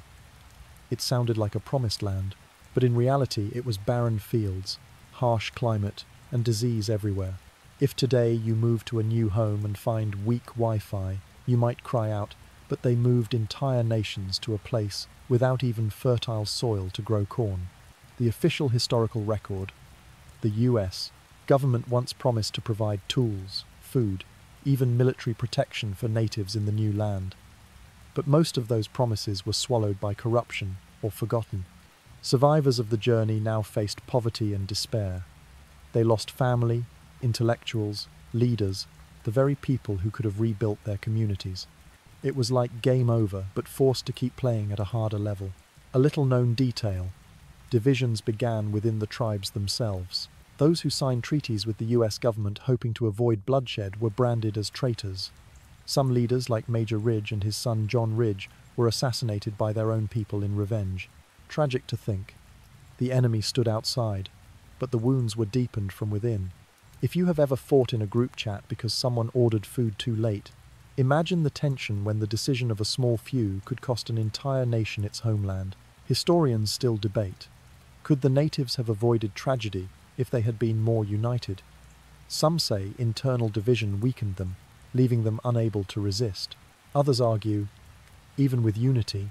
It sounded like a promised land, but in reality it was barren fields, harsh climate, and disease everywhere. If today you move to a new home and find weak Wi-Fi, you might cry out, but they moved entire nations to a place without even fertile soil to grow corn. The official historical record, the US government once promised to provide tools, food, even military protection for natives in the new land. But most of those promises were swallowed by corruption or forgotten. Survivors of the journey now faced poverty and despair. They lost family, intellectuals, leaders, the very people who could have rebuilt their communities. It was like game over, but forced to keep playing at a harder level. A little-known detail: divisions began within the tribes themselves. Those who signed treaties with the US government hoping to avoid bloodshed were branded as traitors. Some leaders, like Major Ridge and his son John Ridge, were assassinated by their own people in revenge. Tragic to think. The enemy stood outside, but the wounds were deepened from within. If you have ever fought in a group chat because someone ordered food too late, imagine the tension when the decision of a small few could cost an entire nation its homeland. Historians still debate. Could the natives have avoided tragedy if they had been more united? Some say internal division weakened them, leaving them unable to resist. Others argue, even with unity,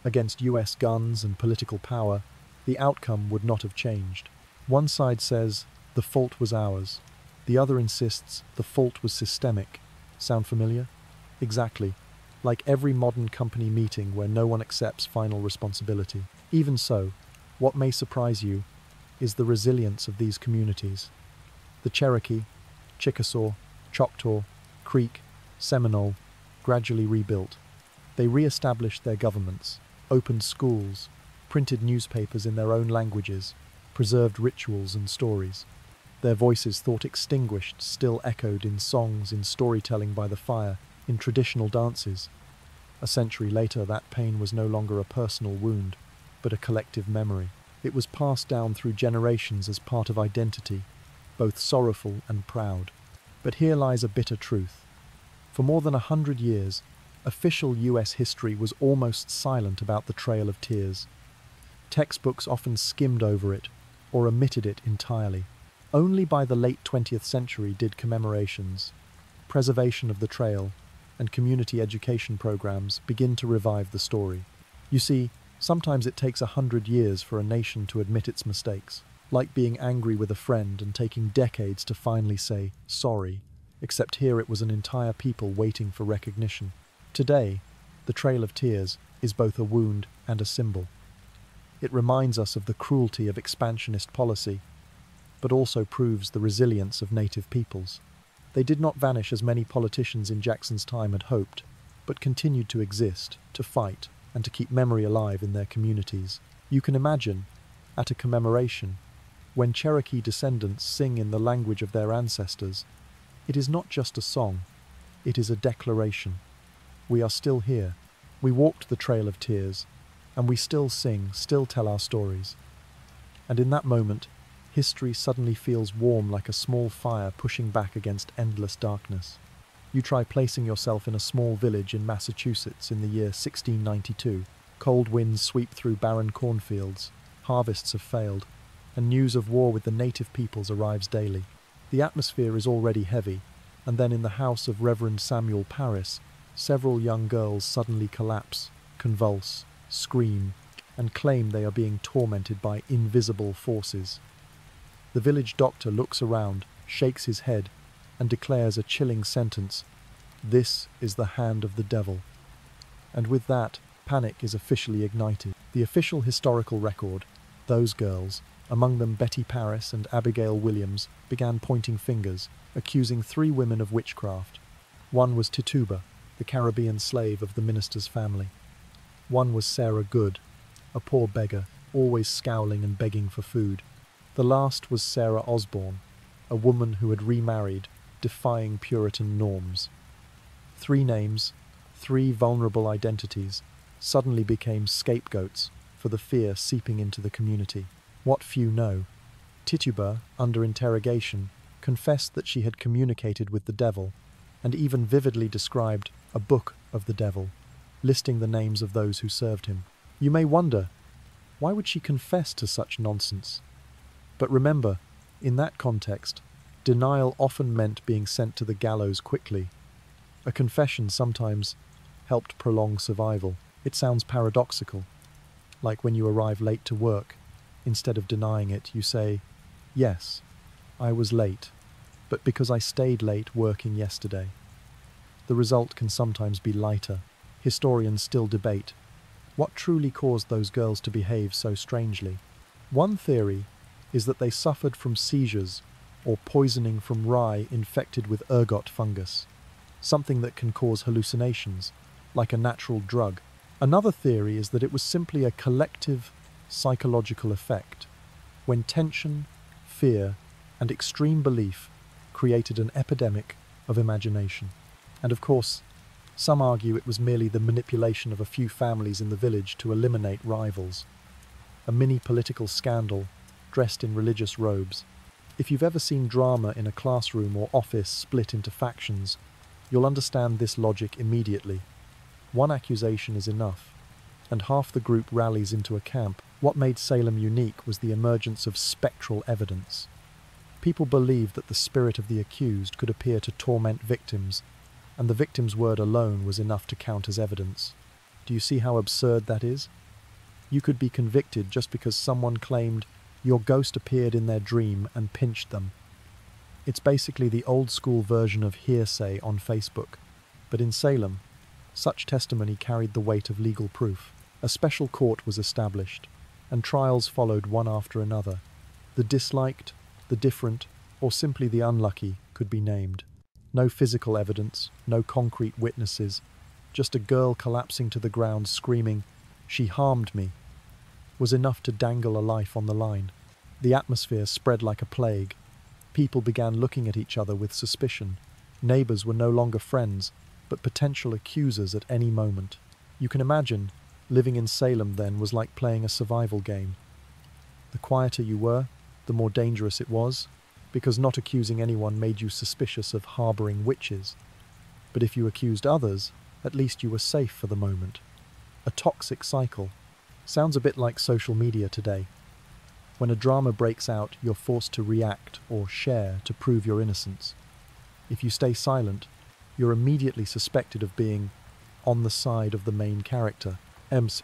against US guns and political power, the outcome would not have changed. One side says, the fault was ours. The other insists the fault was systemic. Sound familiar? Exactly. Like every modern company meeting where no one accepts final responsibility. Even so, what may surprise you is the resilience of these communities. The Cherokee, Chickasaw, Choctaw, Creek, Seminole gradually rebuilt. They re-established their governments, opened schools, printed newspapers in their own languages, preserved rituals and stories. Their voices, thought extinguished, still echoed in songs, in storytelling by the fire, in traditional dances. A century later, that pain was no longer a personal wound, but a collective memory. It was passed down through generations as part of identity, both sorrowful and proud. But here lies a bitter truth. For more than 100 years, official US history was almost silent about the Trail of Tears. Textbooks often skimmed over it, or omitted it entirely. Only by the late 20th century did commemorations, preservation of the trail, and community education programs begin to revive the story. You see, sometimes it takes 100 years for a nation to admit its mistakes, like being angry with a friend and taking decades to finally say sorry, except here it was an entire people waiting for recognition. Today, the Trail of Tears is both a wound and a symbol. It reminds us of the cruelty of expansionist policy, but also proves the resilience of native peoples. They did not vanish as many politicians in Jackson's time had hoped, but continued to exist, to fight, and to keep memory alive in their communities. You can imagine, at a commemoration, when Cherokee descendants sing in the language of their ancestors, it is not just a song, it is a declaration. We are still here. We walked the Trail of Tears, and we still sing, still tell our stories. And in that moment, history suddenly feels warm like a small fire pushing back against endless darkness. You try placing yourself in a small village in Massachusetts in the year 1692. Cold winds sweep through barren cornfields, harvests have failed, and news of war with the native peoples arrives daily. The atmosphere is already heavy, and then in the house of Reverend Samuel Parris, several young girls suddenly collapse, convulse, scream, and claim they are being tormented by invisible forces. The village doctor looks around, shakes his head, and declares a chilling sentence: "This is the hand of the devil." And with that, panic is officially ignited. The official historical record, those girls, among them Betty Parris and Abigail Williams, began pointing fingers, accusing 3 women of witchcraft. One was Tituba, the Caribbean slave of the minister's family. One was Sarah Good, a poor beggar, always scowling and begging for food. The last was Sarah Osborne, a woman who had remarried, defying Puritan norms. 3 names, 3 vulnerable identities, suddenly became scapegoats for the fear seeping into the community. What few know, Tituba, under interrogation, confessed that she had communicated with the devil, and even vividly described a book of the devil, listing the names of those who served him. You may wonder, why would she confess to such nonsense? But remember, in that context, denial often meant being sent to the gallows quickly. A confession sometimes helped prolong survival. It sounds paradoxical, like when you arrive late to work. Instead of denying it, you say, "Yes, I was late, but because I stayed late working yesterday." The result can sometimes be lighter. Historians still debate what truly caused those girls to behave so strangely. One theory is that they suffered from seizures or poisoning from rye infected with ergot fungus, something that can cause hallucinations, like a natural drug. Another theory is that it was simply a collective psychological effect, when tension, fear, and extreme belief created an epidemic of imagination. And of course, some argue it was merely the manipulation of a few families in the village to eliminate rivals. A mini political scandal dressed in religious robes. If you've ever seen drama in a classroom or office split into factions, you'll understand this logic immediately. One accusation is enough, and half the group rallies into a camp. What made Salem unique was the emergence of spectral evidence. People believed that the spirit of the accused could appear to torment victims, and the victim's word alone was enough to count as evidence. Do you see how absurd that is? You could be convicted just because someone claimed your ghost appeared in their dream and pinched them. It's basically the old-school version of hearsay on Facebook. But in Salem, such testimony carried the weight of legal proof. A special court was established, and trials followed one after another. The disliked, the different, or simply the unlucky could be named. No physical evidence, no concrete witnesses, just a girl collapsing to the ground screaming, "She harmed me," was enough to dangle a life on the line. The atmosphere spread like a plague. People began looking at each other with suspicion. Neighbors were no longer friends, but potential accusers at any moment. You can imagine, living in Salem then was like playing a survival game. The quieter you were, the more dangerous it was, because not accusing anyone made you suspicious of harboring witches. But if you accused others, at least you were safe for the moment. A toxic cycle. Sounds a bit like social media today. When a drama breaks out, you're forced to react or share to prove your innocence. If you stay silent, you're immediately suspected of being on the side of the main character, Ems.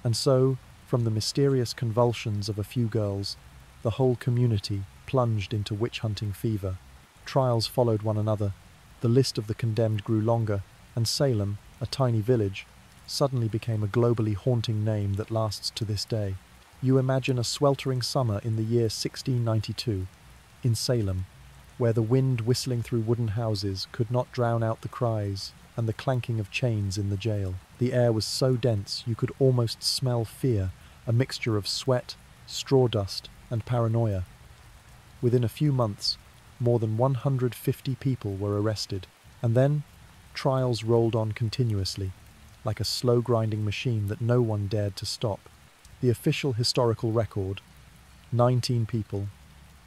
And so, from the mysterious convulsions of a few girls, the whole community plunged into witch-hunting fever. Trials followed one another, the list of the condemned grew longer, and Salem, a tiny village, suddenly became a globally haunting name that lasts to this day. You imagine a sweltering summer in the year 1692, in Salem, where the wind whistling through wooden houses could not drown out the cries and the clanking of chains in the jail. The air was so dense you could almost smell fear, a mixture of sweat, straw dust, and paranoia. Within a few months, more than 150 people were arrested, and then trials rolled on continuously, like a slow-grinding machine that no one dared to stop. The official historical record, 19 people,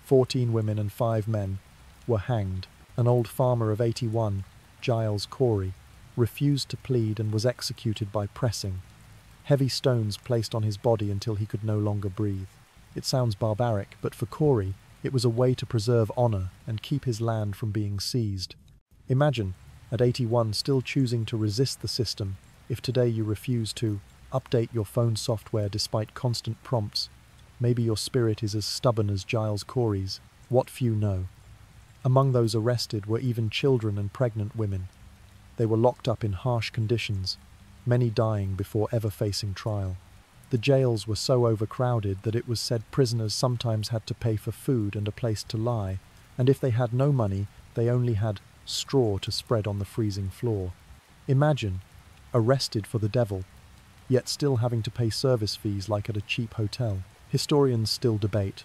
14 women and 5 men, were hanged. An old farmer of 81, Giles Corey, refused to plead and was executed by pressing. Heavy stones placed on his body until he could no longer breathe. It sounds barbaric, but for Corey, it was a way to preserve honor and keep his land from being seized. Imagine, at 81, still choosing to resist the system, if today you refuse to update your phone software despite constant prompts. Maybe your spirit is as stubborn as Giles Corey's. What few know. Among those arrested were even children and pregnant women. They were locked up in harsh conditions, many dying before ever facing trial. The jails were so overcrowded that it was said prisoners sometimes had to pay for food and a place to lie, and if they had no money, they only had straw to spread on the freezing floor. Imagine, arrested for the devil, yet still having to pay service fees like at a cheap hotel. Historians still debate.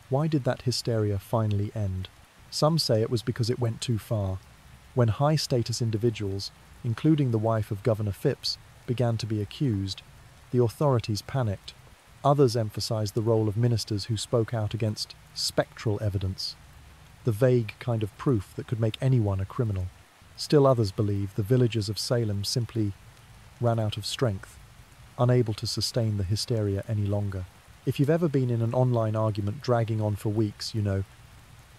Why did that hysteria finally end? Some say it was because it went too far. When high-status individuals, including the wife of Governor Phipps, began to be accused, the authorities panicked. Others emphasized the role of ministers who spoke out against spectral evidence, the vague kind of proof that could make anyone a criminal. Still others believe the villagers of Salem simply ran out of strength, unable to sustain the hysteria any longer. If you've ever been in an online argument dragging on for weeks, you know,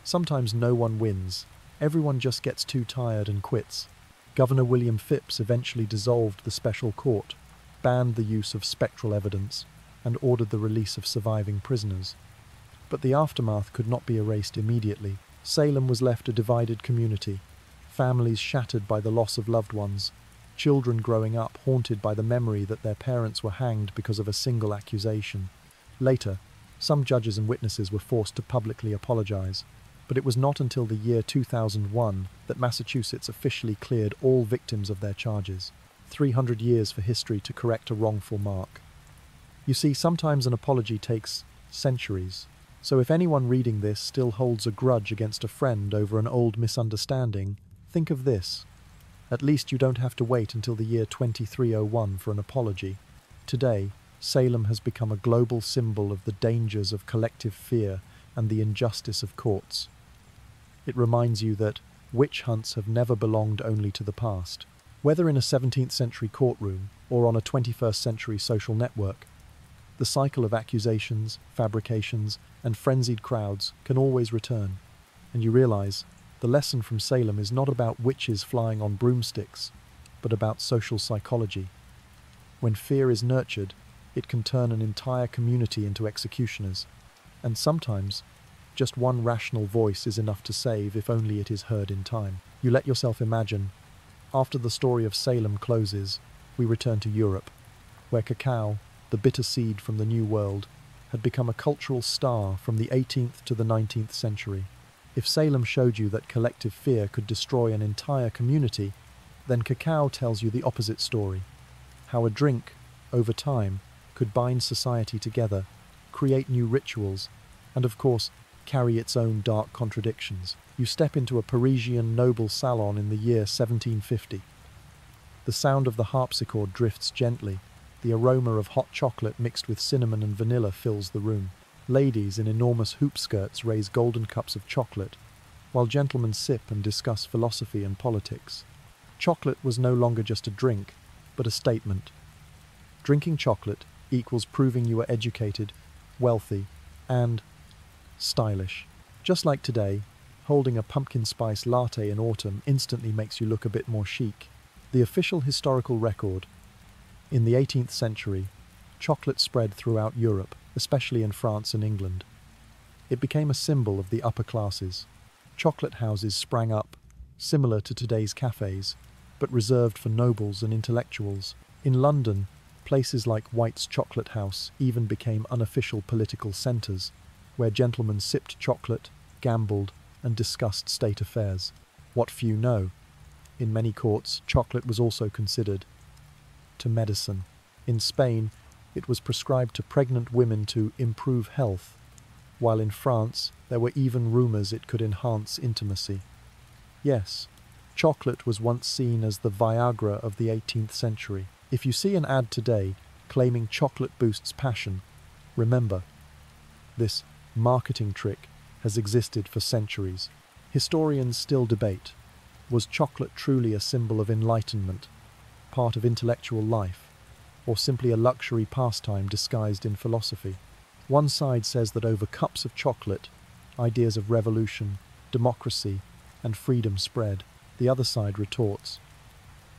sometimes no one wins. Everyone just gets too tired and quits. Governor William Phipps eventually dissolved the special court, banned the use of spectral evidence, and ordered the release of surviving prisoners. But the aftermath could not be erased immediately. Salem was left a divided community, families shattered by the loss of loved ones, children growing up haunted by the memory that their parents were hanged because of a single accusation. Later, some judges and witnesses were forced to publicly apologize, but it was not until the year 2001 that Massachusetts officially cleared all victims of their charges. 300 years for history to correct a wrongful mark. You see, sometimes an apology takes centuries. So if anyone reading this still holds a grudge against a friend over an old misunderstanding, think of this. At least you don't have to wait until the year 2301 for an apology. Today, Salem has become a global symbol of the dangers of collective fear and the injustice of courts. It reminds you that witch hunts have never belonged only to the past. Whether in a 17th century courtroom or on a 21st century social network, the cycle of accusations, fabrications, and frenzied crowds can always return. And you realize the lesson from Salem is not about witches flying on broomsticks, but about social psychology. When fear is nurtured, it can turn an entire community into executioners. And sometimes, just one rational voice is enough to save if only it is heard in time. You let yourself imagine. After the story of Salem closes, we return to Europe, where cacao, the bitter seed from the New World, had become a cultural star from the 18th to the 19th century. If Salem showed you that collective fear could destroy an entire community, then cacao tells you the opposite story. How a drink, over time, could bind society together, create new rituals, and of course, carry its own dark contradictions. You step into a Parisian noble salon in the year 1750. The sound of the harpsichord drifts gently. The aroma of hot chocolate mixed with cinnamon and vanilla fills the room. Ladies in enormous hoop skirts raise golden cups of chocolate, while gentlemen sip and discuss philosophy and politics. Chocolate was no longer just a drink, but a statement. Drinking chocolate equals proving you are educated, wealthy, and stylish. Just like today, Holding a pumpkin spice latte in autumn instantly makes you look a bit more chic. The official historical record. In the 18th century, chocolate spread throughout Europe, especially in France and England. It became a symbol of the upper classes. Chocolate houses sprang up, similar to today's cafes, but reserved for nobles and intellectuals. In London, places like White's Chocolate House even became unofficial political centres, where gentlemen sipped chocolate, gambled, and discussed state affairs. What few know, in many courts, chocolate was also considered to medicine. In Spain, it was prescribed to pregnant women to improve health, while in France, there were even rumours it could enhance intimacy. Yes, chocolate was once seen as the Viagra of the 18th century. If you see an ad today claiming chocolate boosts passion, remember, this marketing trick has existed for centuries. Historians still debate, was chocolate truly a symbol of enlightenment, part of intellectual life, or simply a luxury pastime disguised in philosophy? One side says that over cups of chocolate, ideas of revolution, democracy, and freedom spread. The other side retorts,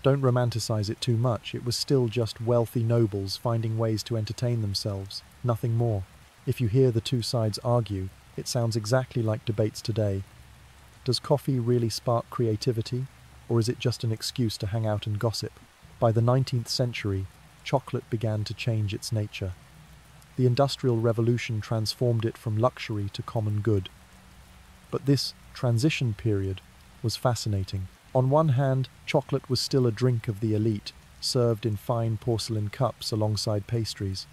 don't romanticize it too much, it was still just wealthy nobles finding ways to entertain themselves, nothing more. If you hear the two sides argue, it sounds exactly like debates today. Does coffee really spark creativity, or is it just an excuse to hang out and gossip? By the 19th century, chocolate began to change its nature. The Industrial Revolution transformed it from luxury to common good. But this transition period was fascinating. On one hand, chocolate was still a drink of the elite, served in fine porcelain cups alongside pastries.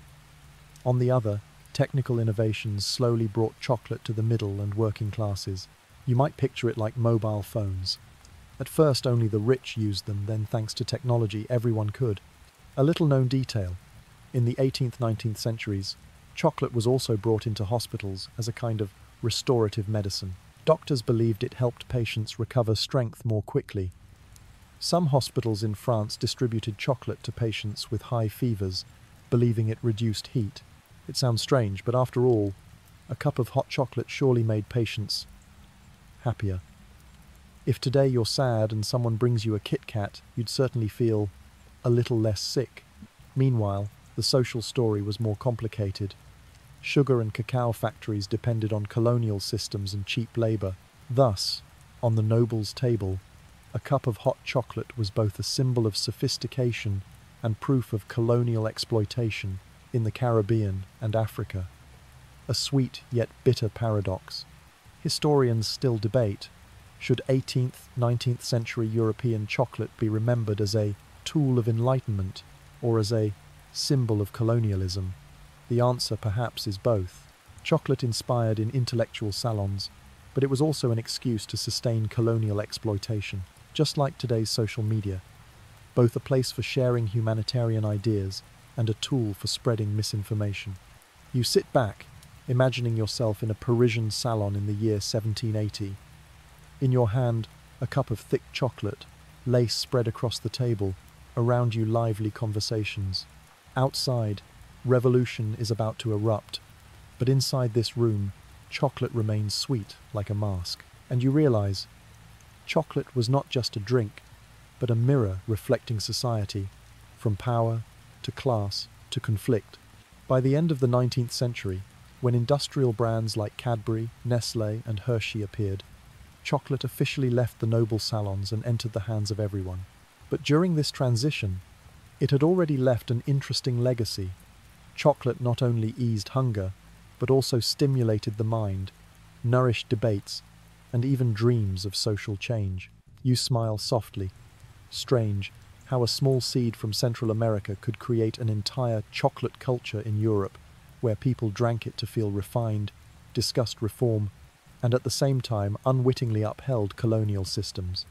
On the other, technical innovations slowly brought chocolate to the middle and working classes. You might picture it like mobile phones. At first only the rich used them, then thanks to technology everyone could. A little-known detail. In the 18th-19th centuries, chocolate was also brought into hospitals as a kind of restorative medicine. Doctors believed it helped patients recover strength more quickly. Some hospitals in France distributed chocolate to patients with high fevers, believing it reduced heat. It sounds strange, but after all, a cup of hot chocolate surely made patients happier. If today you're sad and someone brings you a Kit Kat, you'd certainly feel a little less sick. Meanwhile, the social story was more complicated. Sugar and cacao factories depended on colonial systems and cheap labour. Thus, on the noble's table, a cup of hot chocolate was both a symbol of sophistication and proof of colonial exploitation in the Caribbean and Africa. A sweet yet bitter paradox. Historians still debate, should 18th, 19th century European chocolate be remembered as a tool of enlightenment or as a symbol of colonialism? The answer perhaps is both. Chocolate inspired in intellectual salons, but it was also an excuse to sustain colonial exploitation, just like today's social media, both a place for sharing humanitarian ideas and a tool for spreading misinformation. You sit back, imagining yourself in a Parisian salon in the year 1780. In your hand, a cup of thick chocolate, lace spread across the table, around you lively conversations. Outside, revolution is about to erupt, but inside this room, chocolate remains sweet like a mask. And you realize, chocolate was not just a drink, but a mirror reflecting society, from power to class to conflict. By the end of the 19th century, when industrial brands like Cadbury, Nestlé, and Hershey appeared, chocolate officially left the noble salons and entered the hands of everyone. But during this transition, it had already left an interesting legacy. Chocolate not only eased hunger, but also stimulated the mind, nourished debates, and even dreams of social change. You smile softly. Strange how a small seed from Central America could create an entire chocolate culture in Europe, where people drank it to feel refined, discussed reform, and at the same time unwittingly upheld colonial systems.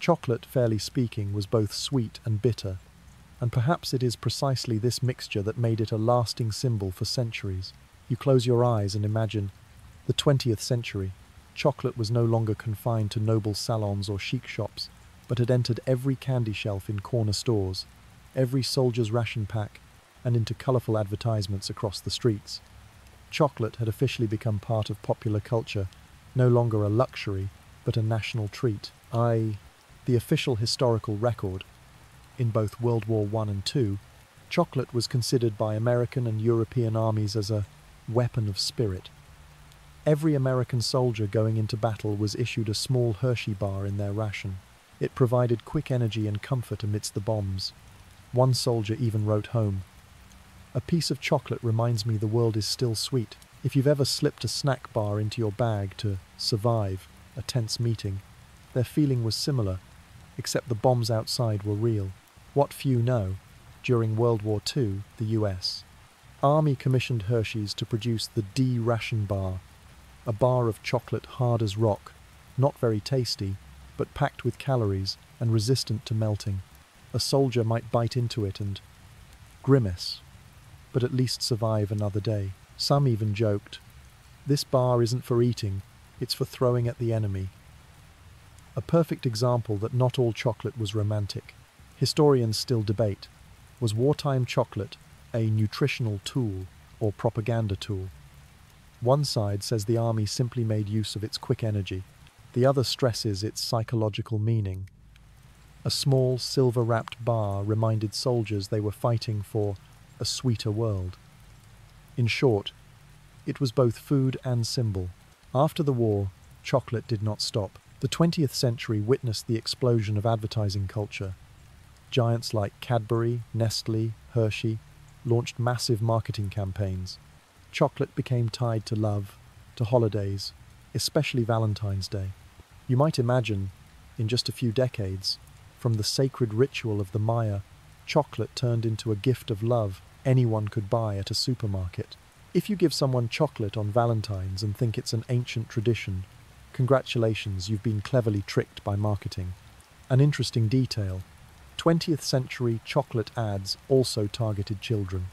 Chocolate, fairly speaking, was both sweet and bitter, and perhaps it is precisely this mixture that made it a lasting symbol for centuries. You close your eyes and imagine the 20th century. Chocolate was no longer confined to noble salons or chic shops, but had entered every candy shelf in corner stores, every soldier's ration pack, and into colourful advertisements across the streets. Chocolate had officially become part of popular culture, no longer a luxury, but a national treat. The official historical record, in both World War I and II, chocolate was considered by American and European armies as a weapon of spirit. Every American soldier going into battle was issued a small Hershey bar in their ration. It provided quick energy and comfort amidst the bombs. One soldier even wrote home, "A piece of chocolate reminds me the world is still sweet." If you've ever slipped a snack bar into your bag to survive a tense meeting, their feeling was similar, except the bombs outside were real. What few know, during World War II, the US Army commissioned Hershey's to produce the D ration bar, a bar of chocolate hard as rock, not very tasty, but packed with calories and resistant to melting. A soldier might bite into it and grimace, but at least survive another day. Some even joked, "This bar isn't for eating, it's for throwing at the enemy." A perfect example that not all chocolate was romantic. Historians still debate, was wartime chocolate a nutritional tool or propaganda tool? One side says the army simply made use of its quick energy. The other stresses its psychological meaning. A small, silver-wrapped bar reminded soldiers they were fighting for a sweeter world. In short, it was both food and symbol. After the war, chocolate did not stop. The 20th century witnessed the explosion of advertising culture. Giants like Cadbury, Nestle, Hershey launched massive marketing campaigns. Chocolate became tied to love, to holidays, especially Valentine's Day. You might imagine, in just a few decades, from the sacred ritual of the Maya, chocolate turned into a gift of love anyone could buy at a supermarket. If you give someone chocolate on Valentine's and think it's an ancient tradition, congratulations, you've been cleverly tricked by marketing. An interesting detail, 20th century chocolate ads also targeted children.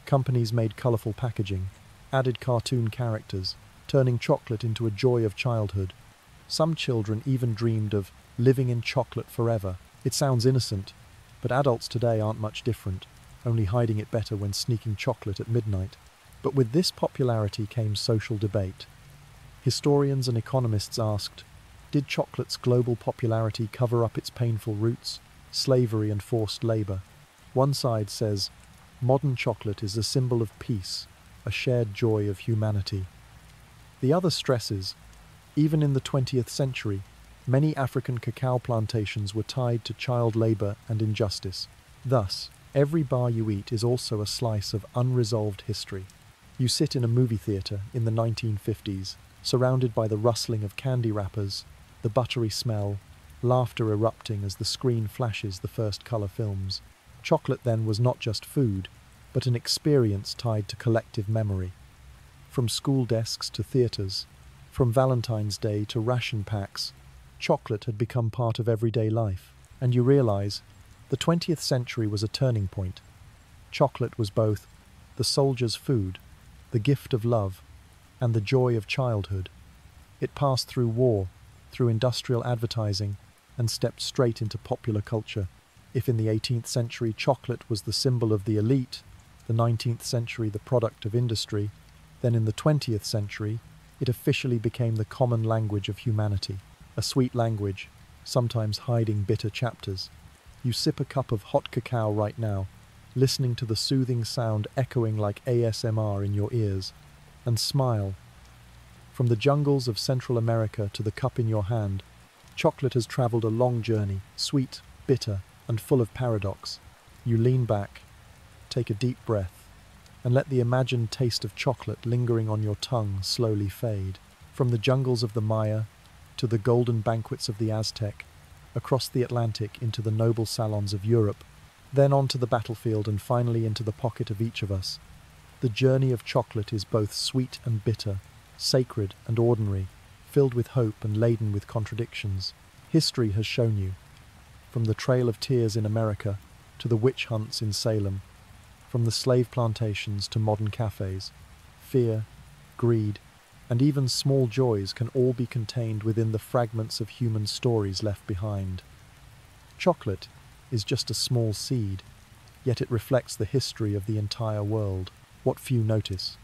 Companies made colourful packaging, added cartoon characters, turning chocolate into a joy of childhood. Some children even dreamed of living in chocolate forever. It sounds innocent, but adults today aren't much different, only hiding it better when sneaking chocolate at midnight. But with this popularity came social debate. Historians and economists asked, did chocolate's global popularity cover up its painful roots, slavery and forced labour? One side says, modern chocolate is a symbol of peace, a shared joy of humanity. The other stresses, even in the 20th century, many African cacao plantations were tied to child labour and injustice. Thus, every bar you eat is also a slice of unresolved history. You sit in a movie theatre in the 1950s, surrounded by the rustling of candy wrappers, the buttery smell, laughter erupting as the screen flashes the first colour films. Chocolate then was not just food, but an experience tied to collective memory. From school desks to theatres, from Valentine's Day to ration packs, chocolate had become part of everyday life. And you realise, the 20th century was a turning point. Chocolate was both the soldier's food, the gift of love, and the joy of childhood. It passed through war, through industrial advertising, and stepped straight into popular culture. If in the 18th century chocolate was the symbol of the elite, the 19th century the product of industry, then in the 20th century it officially became the common language of humanity. A sweet language, sometimes hiding bitter chapters. You sip a cup of hot cacao right now, listening to the soothing sound echoing like ASMR in your ears, and smile. From the jungles of Central America to the cup in your hand, chocolate has travelled a long journey, sweet, bitter, and full of paradox. You lean back, take a deep breath, and let the imagined taste of chocolate lingering on your tongue slowly fade. From the jungles of the Maya to the golden banquets of the Aztec, across the Atlantic into the noble salons of Europe, then onto the battlefield and finally into the pocket of each of us. The journey of chocolate is both sweet and bitter, sacred and ordinary, filled with hope and laden with contradictions. History has shown you, from the Trail of Tears in America to the witch hunts in Salem, from the slave plantations to modern cafes, fear, greed, and even small joys can all be contained within the fragments of human stories left behind. Chocolate is just a small seed, yet it reflects the history of the entire world. What few notice.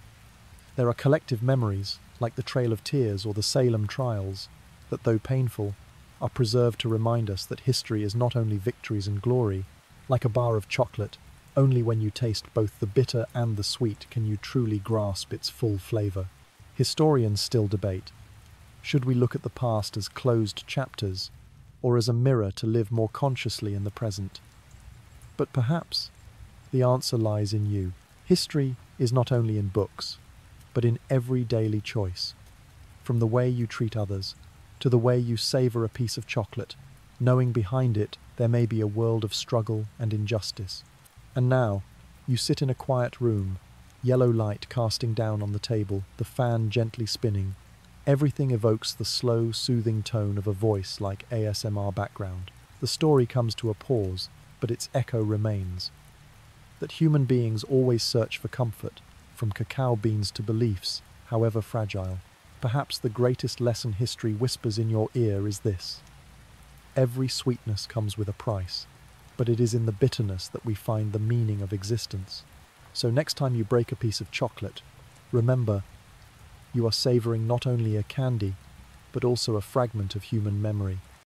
There are collective memories, like the Trail of Tears or the Salem trials, that though painful, are preserved to remind us that history is not only victories and glory. Like a bar of chocolate, only when you taste both the bitter and the sweet can you truly grasp its full flavour. Historians still debate. Should we look at the past as closed chapters, or as a mirror to live more consciously in the present? But perhaps the answer lies in you. History is not only in books, but in every daily choice. From the way you treat others, to the way you savour a piece of chocolate, knowing behind it there may be a world of struggle and injustice. And now, you sit in a quiet room, yellow light casting down on the table, the fan gently spinning. Everything evokes the slow, soothing tone of a voice like ASMR background. The story comes to a pause, but its echo remains. That human beings always search for comfort, from cacao beans to beliefs, however fragile. Perhaps the greatest lesson history whispers in your ear is this: every sweetness comes with a price, but it is in the bitterness that we find the meaning of existence. So next time you break a piece of chocolate, remember, you are savouring not only a candy, but also a fragment of human memory.